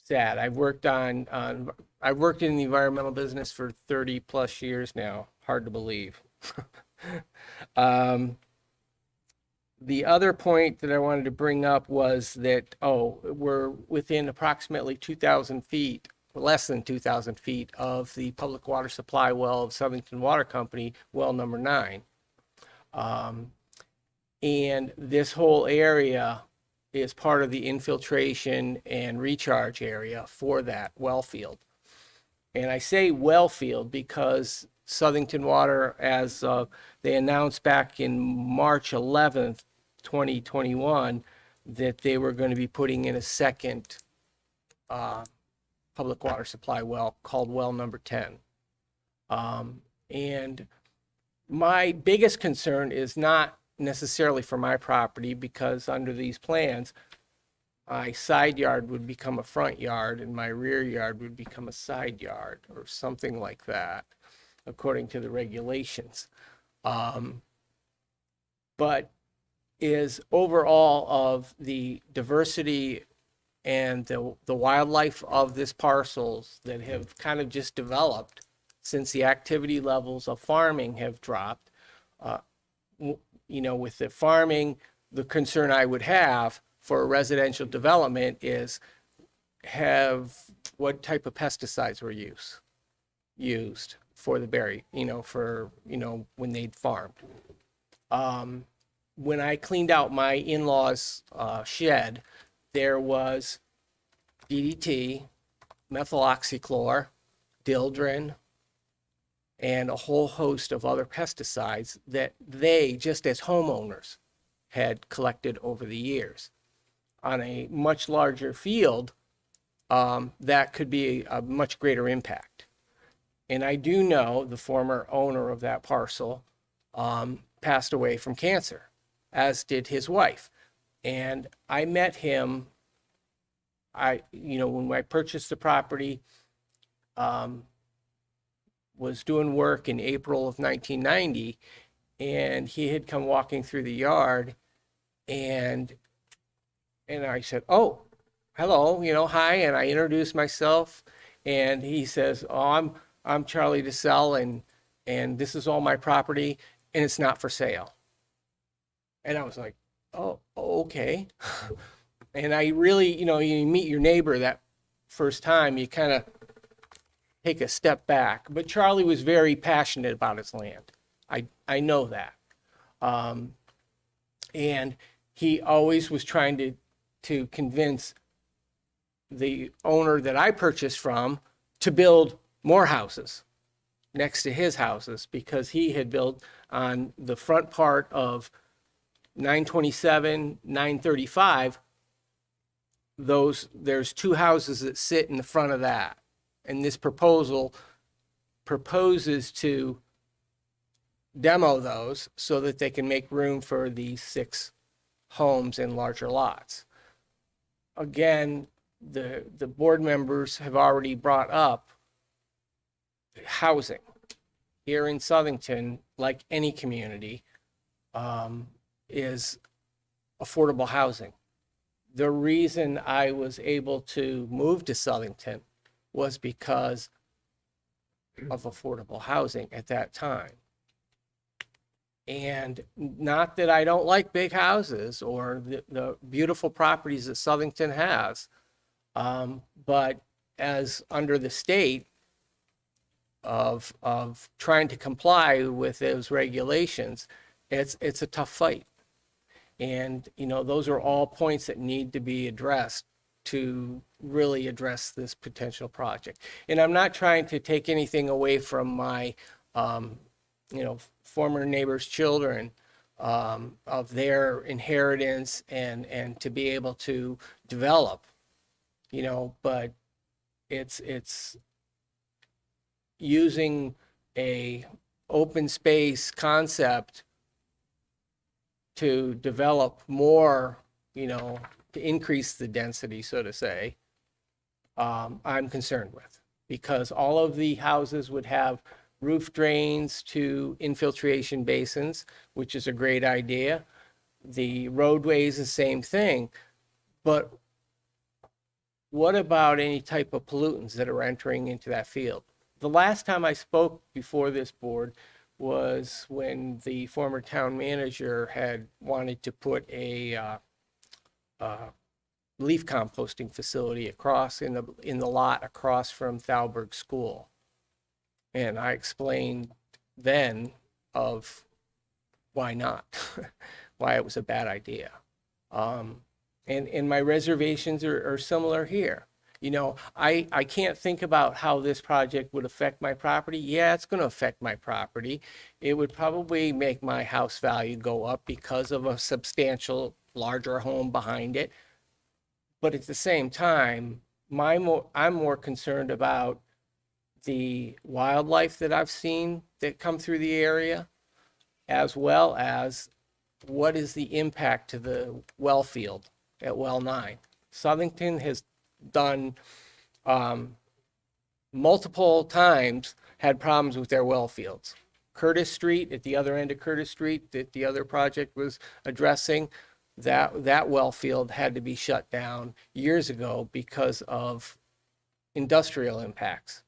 sad. I've worked in the environmental business for 30 plus years now. Hard to believe. The other point that I wanted to bring up was that, we're within approximately 2,000 feet, less than 2,000 feet of the public water supply well of Southington Water Company, well number 9. And this whole area is part of the infiltration and recharge area for that well field. And I say well field because Southington Water, as they announced back in March 11th, 2021, that they were going to be putting in a second public water supply well called well number 10. And my biggest concern is not necessarily for my property, because under these plans, my side yard would become a front yard and my rear yard would become a side yard or something like that, according to the regulations. But is overall of the diversity and the wildlife of this parcels that have kind of just developed since the activity levels of farming have dropped. With the farming, the concern I would have for a residential development is what type of pesticides were used. used for the berry, for, when they'd farmed. When I cleaned out my in-laws' shed, there was DDT, methoxychlor, dildrin, and a whole host of other pesticides that they, just as homeowners, had collected over the years. On a much larger field, that could be a much greater impact. And I do know the former owner of that parcel passed away from cancer, as did his wife. And I met him, when I purchased the property, was doing work in April of 1990, and he had come walking through the yard, and I said, "Oh, hello, hi," and I introduced myself, and he says, "Oh, I'm Charlie DeSell, and this is all my property, and it's not for sale." And I was like, "Oh, okay." And I really, you meet your neighbor that first time, you kind of take a step back. But Charlie was very passionate about his land. I know that. And he always was trying to convince the owner that I purchased from to build more houses next to his houses, because he had built on the front part of 927, 935. There's two houses that sit in the front of that. And this proposal proposes to demo those so that they can make room for these 6 homes in larger lots. Again, the board members have already brought up housing. Here in Southington, like any community, is affordable housing. The reason I was able to move to Southington was because of affordable housing at that time. And not that I don't like big houses or the beautiful properties that Southington has, but as under the state of trying to comply with those regulations, it's a tough fight. And, those are all points that need to be addressed to really address this potential project. And I'm not trying to take anything away from my, former neighbors' children, of their inheritance and to be able to develop, but it's using a open space concept to develop more, to increase the density, so to say, I'm concerned with, because all of the houses would have roof drains to infiltration basins, which is a great idea. The roadways, the same thing. But what about any type of pollutants that are entering into that field? The last time I spoke before this board was when the former town manager had wanted to put a leaf composting facility across in the lot across from Thalberg School. And I explained then of why not, why it was a bad idea. And my reservations are similar here. I can't think about how this project would affect my property. Yeah, it's going to affect my property. It would probably make my house value go up because of a substantial larger home behind it. But at the same time, I'm more concerned about the wildlife that I've seen that come through the area, as well as what is the impact to the well field at well 9. Southington has done multiple times had problems with their well fields. Curtis Street, at the other end of Curtis Street, that the other project was addressing, that well field had to be shut down years ago because of industrial impacts.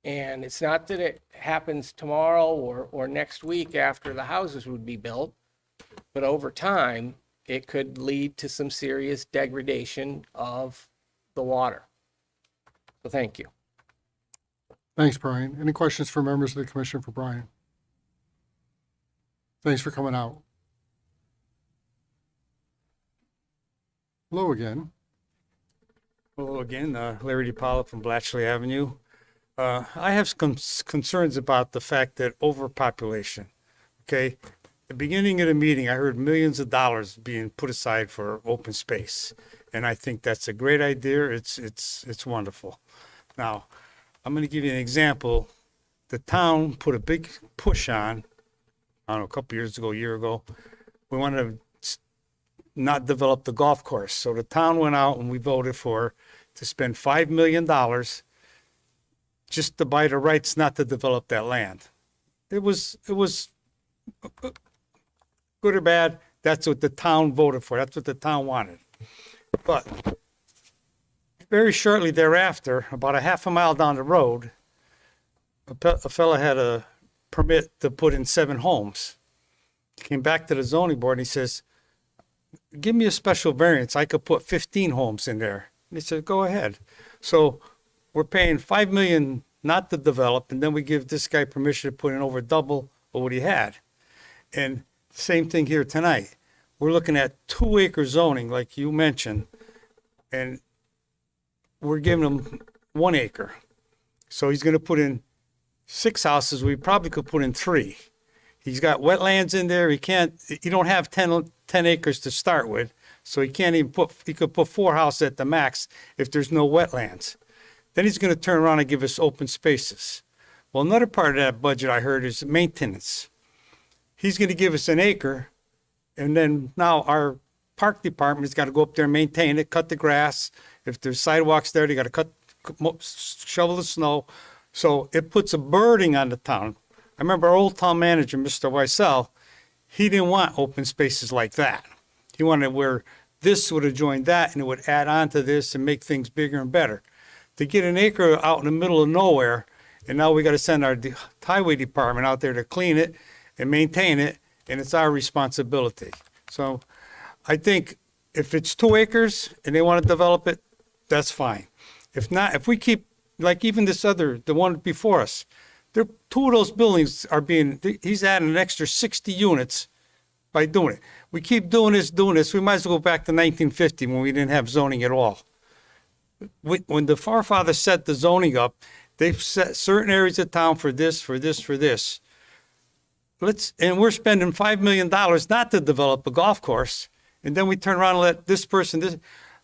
And it's not that it happens tomorrow or next week after the houses would be built, but over time, it could lead to some serious degradation of the water. So thank you. Thanks, Brian. Any questions for members of the commission for Brian? Thanks for coming out. Hello again. Hello again, Larry DiPaolo from Blatchley Avenue. I have some concerns about the fact that overpopulation, okay? At the beginning of the meeting, I heard millions of dollars being put aside for open space. And I think that's a great idea. It's wonderful. Now, I'm going to give you an example. The town put a big push on, I don't know, a couple years ago, a year ago. We wanted to not develop the golf course. So the town went out and we voted to spend $5 million just to buy the rights not to develop that land. It was good or bad. That's what the town voted for. That's what the town wanted. But very shortly thereafter, about a half a mile down the road, a fella had a permit to put in 7 homes. He came back to the zoning board and he says, give me a special variance. I could put 15 homes in there. And he said, go ahead. So we're paying $5 million not to develop, and then we give this guy permission to put in over double of what he had. And same thing here tonight. We're looking at 2-acre zoning, like you mentioned, and we're giving him 1 acre. So he's going to put in 6 houses. We probably could put in 3. He's got wetlands in there. You don't have 10 acres to start with. So he could put 4 houses at the max if there's no wetlands. Then he's going to turn around and give us open spaces. Well, another part of that budget I heard is maintenance. He's going to give us 1 acre, and then now our park department has got to go up there and maintain it, cut the grass. If there's sidewalks there, they got to shovel the snow. So it puts a burden on the town. I remember our old town manager, Mr. Weissel, he didn't want open spaces like that. He wanted where this would have joined that and it would add on to this and make things bigger and better. To get 1 acre out in the middle of nowhere, and now we got to send our highway department out there to clean it and maintain it, and it's our responsibility. So I think if it's 2 acres and they want to develop it, that's fine. If not, if we keep, like even the one before us, 2 of those buildings he's adding an extra 60 units by doing it. We keep doing this, we might as well go back to 1950 when we didn't have zoning at all. When the forefathers set the zoning up, they've set certain areas of town for this. And we're spending $5 million not to develop a golf course. And then we turn around and let this person,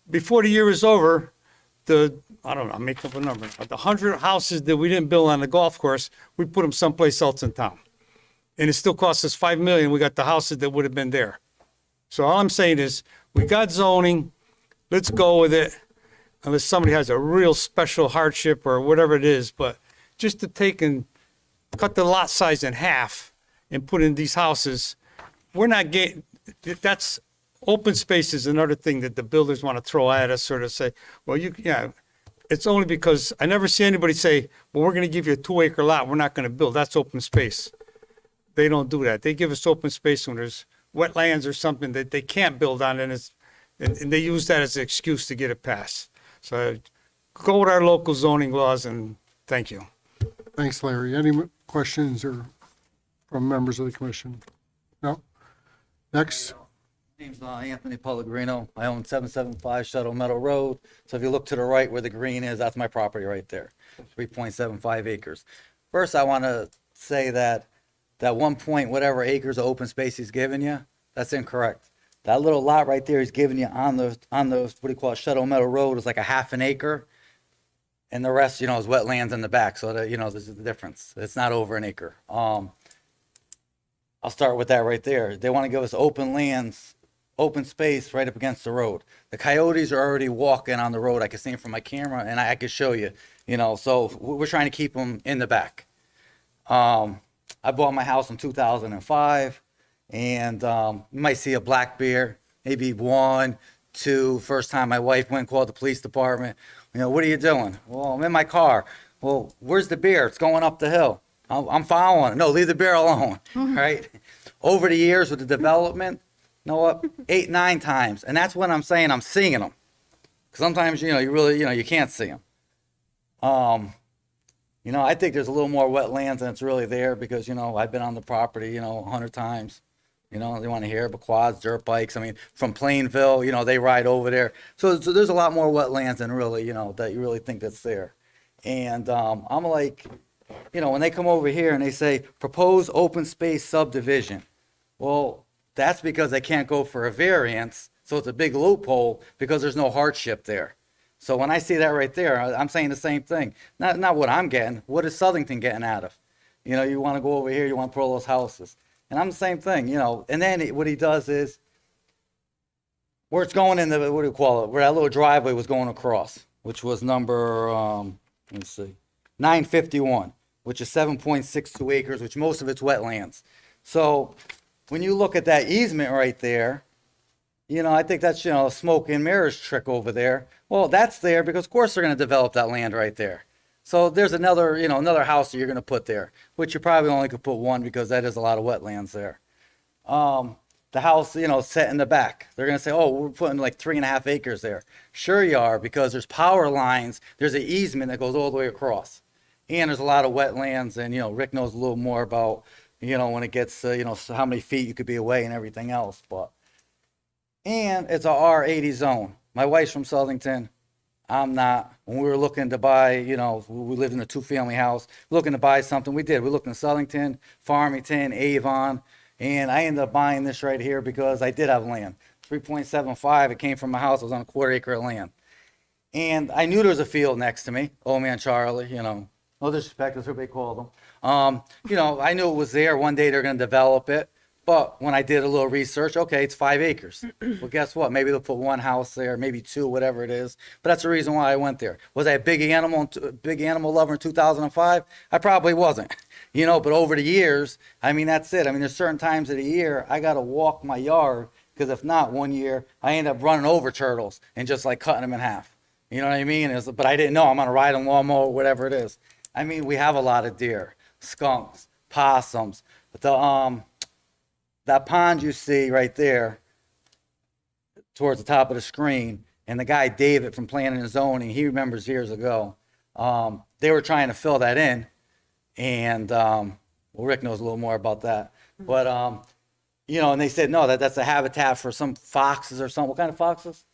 before the year is over, I don't know, I'll make up a number. The 100 houses that we didn't build on the golf course, we put them someplace else in town. And it still costs us $5 million. We got the houses that would have been there. So all I'm saying is, we got zoning, let's go with it. Unless somebody has a real special hardship or whatever it is, but just to take and cut the lot size in half and put in these houses, we're not getting, that's, open space is another thing that the builders want to throw at us, sort of say, well, it's only because I never see anybody say, well, we're going to give you a 2-acre lot, we're not going to build, that's open space. They don't do that. They give us open space when there's wetlands or something that they can't build on, and they use that as an excuse to get it passed. So go with our local zoning laws, and thank you. Thanks, Larry. Any questions from members of the commission? No? Next. Name's Anthony Pellegrino. I own 775 Shuttle Meadow Road. So if you look to the right where the green is, that's my property right there, 3.75 acres. First, I want to say that 1 point whatever acres of open space he's giving you, that's incorrect. That little lot right there he's giving you on those what do you call it, Shuttle Meadow Road is like a half an acre. And the rest, is wetlands in the back. So that, there's the difference. It's not over an acre. I'll start with that right there. They want to give us open lands, open space right up against the road. The coyotes are already walking on the road. I can see them from my camera and I can show you, so we're trying to keep them in the back. I bought my house in 2005 and you might see a black bear, maybe 1, 2. First time my wife went and called the police department. What are you doing? Well, I'm in my car. Well, where's the bear? It's going up the hill. I'm following it. No, leave the bear alone, right? Over the years with the development, 8, 9 times. And that's when I'm saying I'm seeing them. Because sometimes, you really, you can't see them. You know, I think there's a little more wetlands than it's really there because, you know, I've been on the property, you know, 100 times. You know, they want to hear, but quads, dirt bikes. I mean, from Plainville, you know, they ride over there. So there's a lot more wetlands than really, you know, that you really think that's there. And I'm like, you know, when they come over here and they say proposed open space subdivision, well, that's because they can't go for a variance. So it's a big loophole because there's no hardship there. So when I see that right there, I'm saying the same thing. Not what I'm getting. What is Southington getting out of? You know, you want to go over here, you want to put all those houses. And I'm the same thing, you know. And then what he does is, where it's going in the, what do you call it, where that little driveway was going across, which was number, let's see, 951, which is 7.62 acres, which most of it's wetlands. So when you look at that easement right there, you know, I think that's, you know, a smoke and mirrors trick over there. Well, that's there because, of course, they're going to develop that land right there. So there's another, you know, another house that you're going to put there, which you probably only could put one because that is a lot of wetlands there. The house, you know, set in the back. They're going to say, oh, we're putting like 3.5 acres there. Sure you are, because there's power lines. There's an easement that goes all the way across. And there's a lot of wetlands. And, you know, Rick knows a little more about, you know, when it gets, you know, how many feet you could be away and everything else. And it's a R80 zone. My wife's from Southington. I'm not. When we were looking to buy, you know, we lived in a 2-family house, looking to buy something, we did. We looked in Southington, Farmington, Avon, and I ended up buying this right here because I did have land. 3.75, it came from my house, it was on a 1/4 acre of land. And I knew there was a field next to me, Old Man Charlie, you know, no disrespect, that's what they called them. You know, I knew it was there, one day they're gonna develop it. But when I did a little research, okay, it's 5 acres. Well, guess what? Maybe they'll put one house there, maybe 2, whatever it is. But that's the reason why I went there. Was I a big animal lover in 2005? I probably wasn't. You know, but over the years, I mean, that's it. I mean, there's certain times of the year I got to walk my yard because if not, one year I end up running over turtles and just like cutting them in half. You know what I mean? But I didn't know I'm on a riding lawnmower, whatever it is. I mean, we have a lot of deer, skunks, possums. But that pond you see right there towards the top of the screen, and the guy David from Planning and Zoning, he remembers years ago, they were trying to fill that in, and well, Rick knows a little more about that. But you know, and they said no, that's a habitat for some foxes or something. What kind of foxes?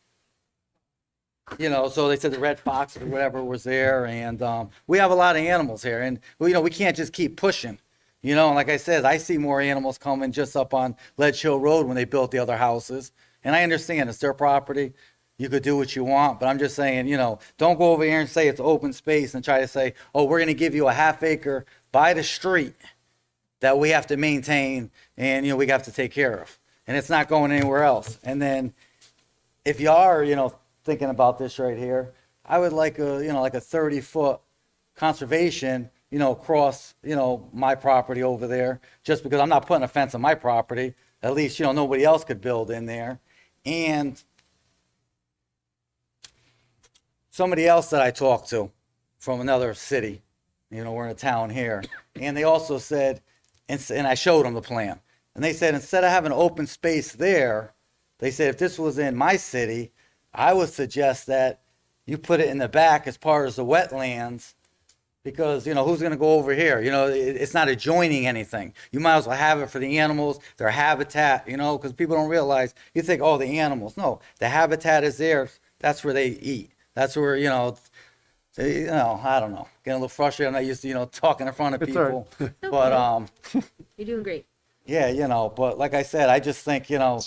You know, so they said the red fox or whatever was there, and we have a lot of animals here, and you know, we can't just keep pushing. You know, and like I said, I see more animals coming just up on Ledge Hill Road when they built the other houses. And I understand it's their property. You could do what you want, but I'm just saying, you know, don't go over here and say it's open space and try to say, oh, we're going to give you a 1/2 acre by the street that we have to maintain and, you know, we have to take care of. And it's not going anywhere else. And then if you are, you know, thinking about this right here, I would like a, you know, like a 30-foot conservation, you know, across, you know, my property over there, just because I'm not putting a fence on my property. At least, you know, nobody else could build in there. And somebody else that I talked to from another city, you know, we're in a town here, and they also said, and I showed them the plan, and they said, instead of having open space there, they said, if this was in my city, I would suggest that you put it in the back as part of the wetlands. Because, you know, who's going to go over here? You know, it's not adjoining anything. You might as well have it for the animals, their habitat, you know, because people don't realize, you think, oh, the animals. No, the habitat is there. That's where they eat. That's where, you know, I don't know. Getting a little frustrated. I'm not used to, you know, talking in front of people. But, You're doing great. yeah, you know, but like I said, I just think, you know,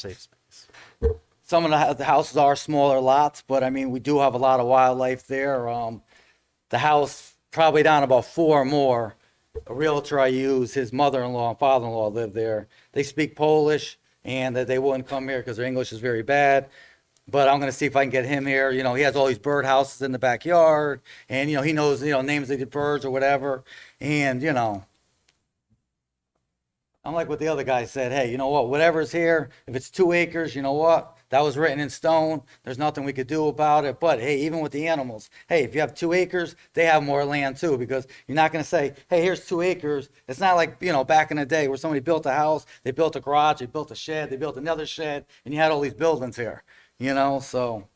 some of the houses are smaller lots, but I mean, we do have a lot of wildlife there. The house probably down about 4 more. A realtor I use, his mother-in-law and father-in-law live there. They speak Polish, and that they wouldn't come here because their English is very bad. But I'm going to see if I can get him here. You know, he has all these bird houses in the backyard, and, you know, he knows, you know, names of the birds or whatever. And, you know, I'm like what the other guy said. Hey, you know what? Whatever's here, if it's 2 acres, you know what? That was written in stone. There's nothing we could do about it. But hey, even with the animals, hey, if you have 2 acres, they have more land too, because you're not going to say, hey, here's 2 acres. It's not like, you know, back in the day where somebody built a house, they built a garage, they built a shed, they built another shed, and you had all these buildings here, you know? So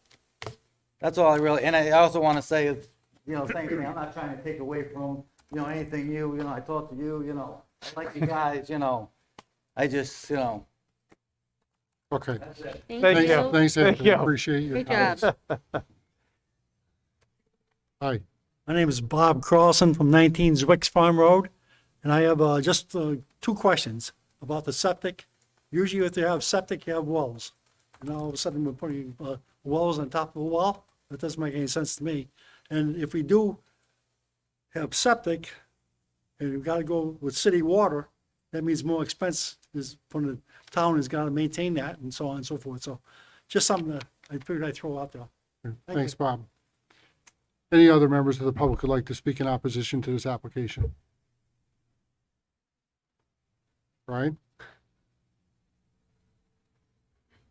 that's all I really, and I also want to say is, you know, same thing. I'm not trying to take away from anything I talk to you, I like you guys, I just, Okay. Thank Thank you. you. Thanks, Thank Anthony. you. Appreciate your Great job. comments. Hi. My name is Bob Carlson from 19 Zwicks Farm Road, and I have just two questions about the septic. Usually if you have septic, you have wells, and all of a sudden we're putting wells on top of a well. That doesn't make any sense to me. And if we do have septic, and we've got to go with city water, that means more expense is from the town has got to maintain that, and so on and so forth. So just something that I figured I'd throw out there. Thanks, Bob. Any other members of the public would like to speak in opposition to this application? Brian?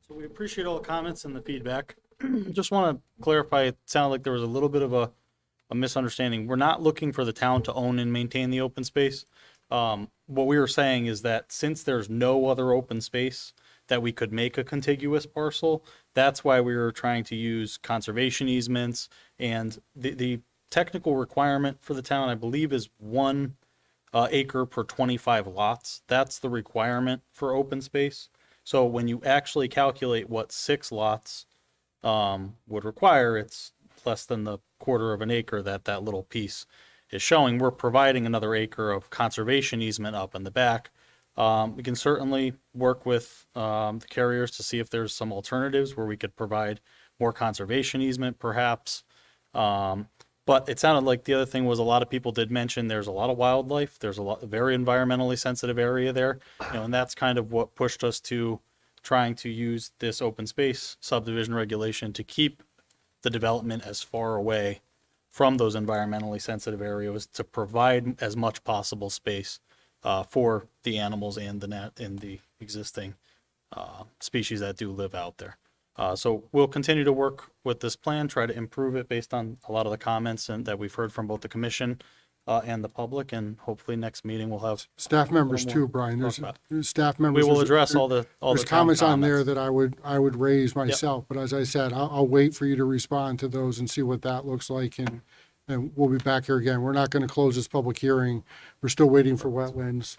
So we appreciate all the comments and the feedback. Just want to clarify, it sounded like there was a little bit of a misunderstanding. We're not looking for the town to own and maintain the open space. What we were saying is that since there's no other open space that we could make a contiguous parcel, that's why we were trying to use conservation easements. And the technical requirement for the town, I believe, is 1 acre per 25 lots. That's the requirement for open space. So when you actually calculate what 6 lots would require, it's less than the quarter of an acre that little piece is showing. We're providing another acre of conservation easement up in the back. We can certainly work with the carriers to see if there's some alternatives where we could provide more conservation easement perhaps. But it sounded like the other thing was a lot of people did mention there's a lot of wildlife. There's a very environmentally sensitive area there, and that's kind of what pushed us to trying to use this open space subdivision regulation to keep the development as far away from those environmentally sensitive areas to provide as much possible space for the animals and the existing species that do live out there. So we'll continue to work with this plan, try to improve it based on a lot of the comments that we've heard from both the commission and the public, and hopefully next meeting we'll have Staff members more too, to Brian. talk There's about. staff members. We will there's- address all the There's town comments on there comments. that I would raise myself, but as I said, I'll wait for you to respond to those and see what that looks like, and we'll be back here again. We're not going to close this public hearing. We're still waiting for wetlands,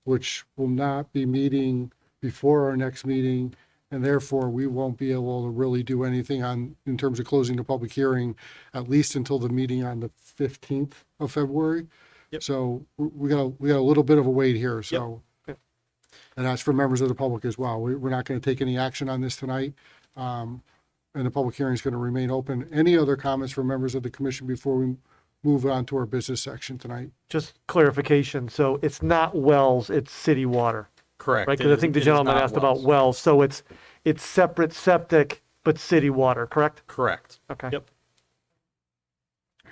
which will not be meeting before our next meeting, and therefore we won't be able to really do anything in terms of closing the public hearing, at least until the meeting on the 15th of February. Yep. So we got a little bit of a wait here, so. And that's for members of the public as well. We're not going to take any action on this tonight. And the public hearing is going to remain open. Any other comments from members of the commission before we move on to our business section tonight? Just clarification. So it's not wells, it's city water, Correct. right? It Because I is- think the it is gentleman not asked about wells. wells. So it's separate septic, but city water, correct? Correct. Okay. Yep.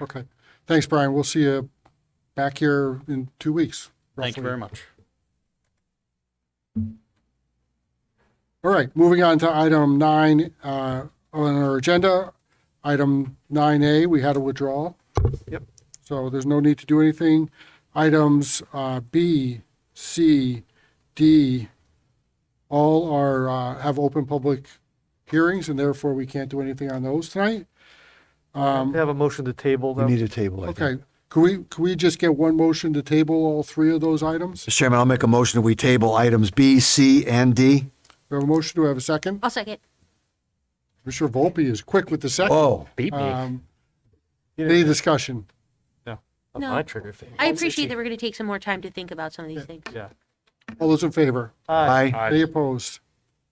Okay. Thanks, Brian. We'll see you back here in 2 weeks. Thank you roughly. very much. All right, moving on to item 9 on our agenda. Item 9A, we had a withdrawal. Yep. So there's no need to do anything. Items B, C, D, all are have open public hearings, and therefore we can't do anything on those tonight. We have a motion to table We though. need a table, I think. Okay, could we just get one motion to table all 3 of those items? Mr. Chairman, I'll make a motion that we table items B, C, and D. We have a motion, do we have a second? I'll second. Mr. Volpe is quick with the second. Oh, Beat me. Any discussion? That's No. my trigger thing. I appreciate that we're going to take some more time to think about some of these things. Yeah. All those in favor? aye. Any opposed?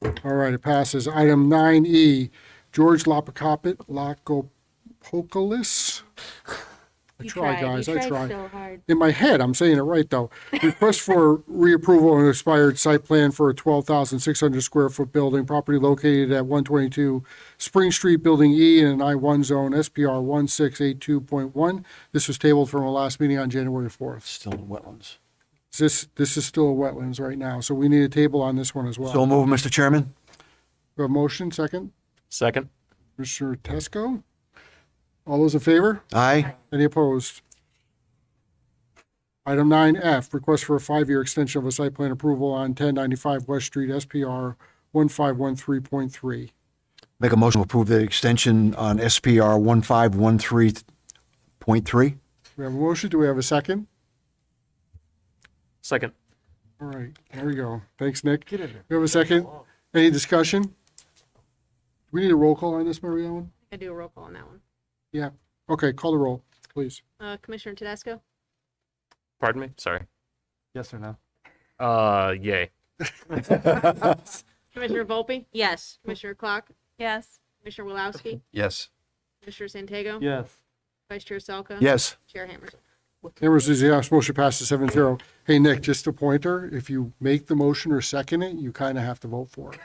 All right, it passes. Item 9E, George Lapokopoulos. I try, guys, I try. so hard. In my head, I'm saying it right, though. Request for reapproval of an expired site plan for a 12,600 square foot building, property located at 122 Spring Street, Building E, in an I-1 zone, SPR 1682.1. This was tabled from our last meeting on January 4th. Still in wetlands. This is still wetlands right now, so we need a table on this one as well. So move, Mr. Chairman. We have a motion, second? Second. Mr. Tesco? All those in favor? Aye. Any opposed? Item 9F, request for a 5-year extension of a site plan approval on 1095 West Street, SPR 1513.3. Make a motion to approve the extension on SPR 1513.3. We have a motion, do we have a second? Second. All right, there we go. Thanks, Nick. We have a second. Any discussion? Do we need a roll call on this, Mary Ellen? I do a roll call on that one. Yeah. Okay, call the roll, please. Commissioner Tedesco? Pardon me? Sorry. Yes or no? Yay. Commissioner Volpe? Yes. Commissioner Clock? Yes. Commissioner Wilowski? Yes. Commissioner Santago? Yes. Vice Chair Selka? Yes. Chair Hammers? Members is yes, motion passes 7-0. Hey, Nick, just a pointer, if you make the motion or second it, you kind of have to vote for it.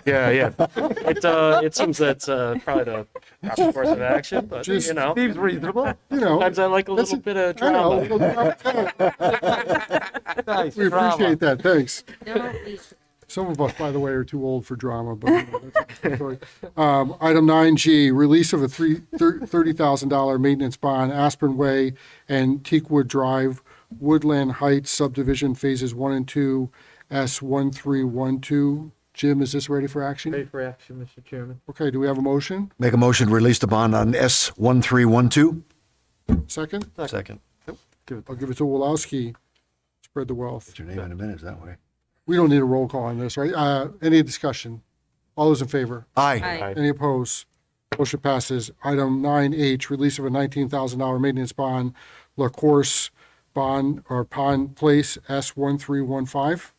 Yeah. It seems that's probably the proper course of action, but Just you know, Seems reasonable. You know, sometimes I like a little bit of I know. drama. Nice. We appreciate that, thanks. No, please. Some of us, by the way, are too old for drama, but that's another story. Item 9G, release of a $30,000 maintenance bond, Aspen Way and Teakwood Drive, Woodland Heights subdivision, phases 1 and 2, S1312. Jim, is this ready for action? Ready for action, Mr. Chairman. Okay, do we have a motion? Make a motion to release the bond on S1312. Second? Second. I'll give it to Wolowski. Spread the wealth. Put your name in the minutes that way. We don't need a roll call on this, right? Any discussion? All those in favor? Aye. Aye. Any opposed? Motion passes. Item 9H, release of a $19,000 maintenance bond, La Course Bond or Pond Place S1315.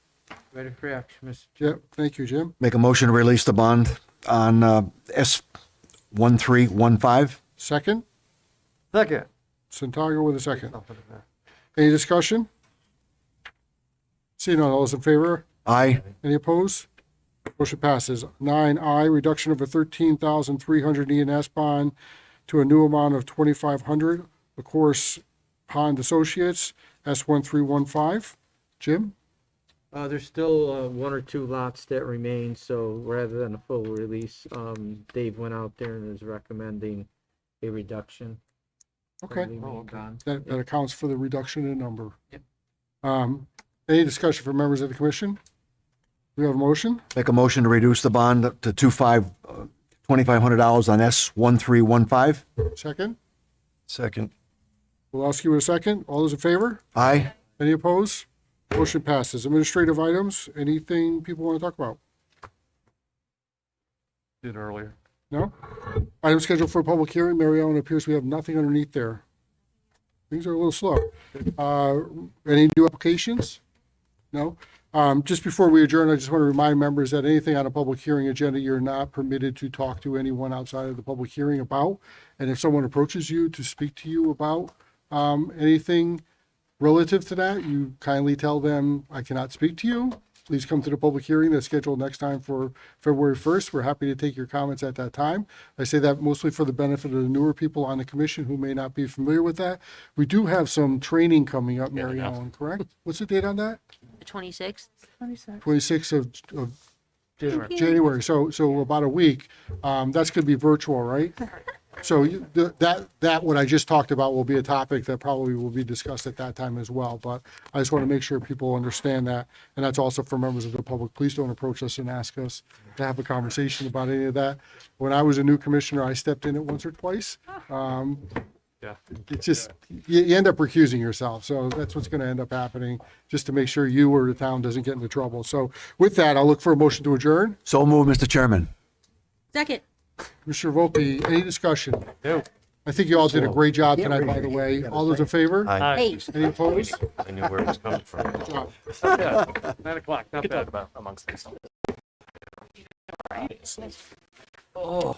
Ready for action, Mr. Yep, thank you, Jim. Make a motion to release the bond on S1315. Second? Second. Santiago with a second. Any discussion? Seeing none, all those in favor? Aye. Any opposed? Motion passes. 9I, reduction of a $13,300 E&S bond to a new amount of $2,500. Of course, Pond Associates, S1315. Jim? There's still one or two lots that remain, so rather than a full release, Dave went out there and is recommending a reduction. Okay. of the remaining bond. That accounts for the reduction in number. Yep. Any discussion from members of the commission? We have a motion? Make a motion to reduce the bond to $2,500 on S1315. Second? Second. Wolowski with a second. All those in favor? Aye. Any opposed? Motion passes. Administrative items, anything people want to talk about? Did earlier. No? Item scheduled for a public hearing. Mary Ellen, it appears we have nothing underneath there. Things are a little slow. Any new applications? No? Just before we adjourn, I just want to remind members that anything on a public hearing agenda, you're not permitted to talk to anyone outside of the public hearing about. And if someone approaches you to speak to you about anything relative to that, you kindly tell them, I cannot speak to you. Please come to the public hearing that's scheduled next time for February 1st. We're happy to take your comments at that time. I say that mostly for the benefit of the newer people on the commission who may not be familiar with that. We do have some training coming up, Mary Ellen, correct? What's the date on that? The 26th? 26th of January. So about a week. That's going to be virtual, right? So that what I just talked about will be a topic that probably will be discussed at that time as well. But I just want to make sure people understand that. And that's also for members of the public. Please don't approach us and ask us to have a conversation about any of that. When I was a new commissioner, I stepped in it once or twice. It's just, you end up recusing yourself. So that's what's going to end up happening, just to make sure you or the town doesn't get into trouble. So with that, I'll look for a motion to adjourn. So move, Mr. Chairman. Second. Commissioner Volpe, any discussion? No. I think you all did a great job tonight, by the way. All those in favor? Hey. Any opposed? I knew where it was coming from. Good job. 9 o'clock, not Good bad. talk about amongst themselves. Oh.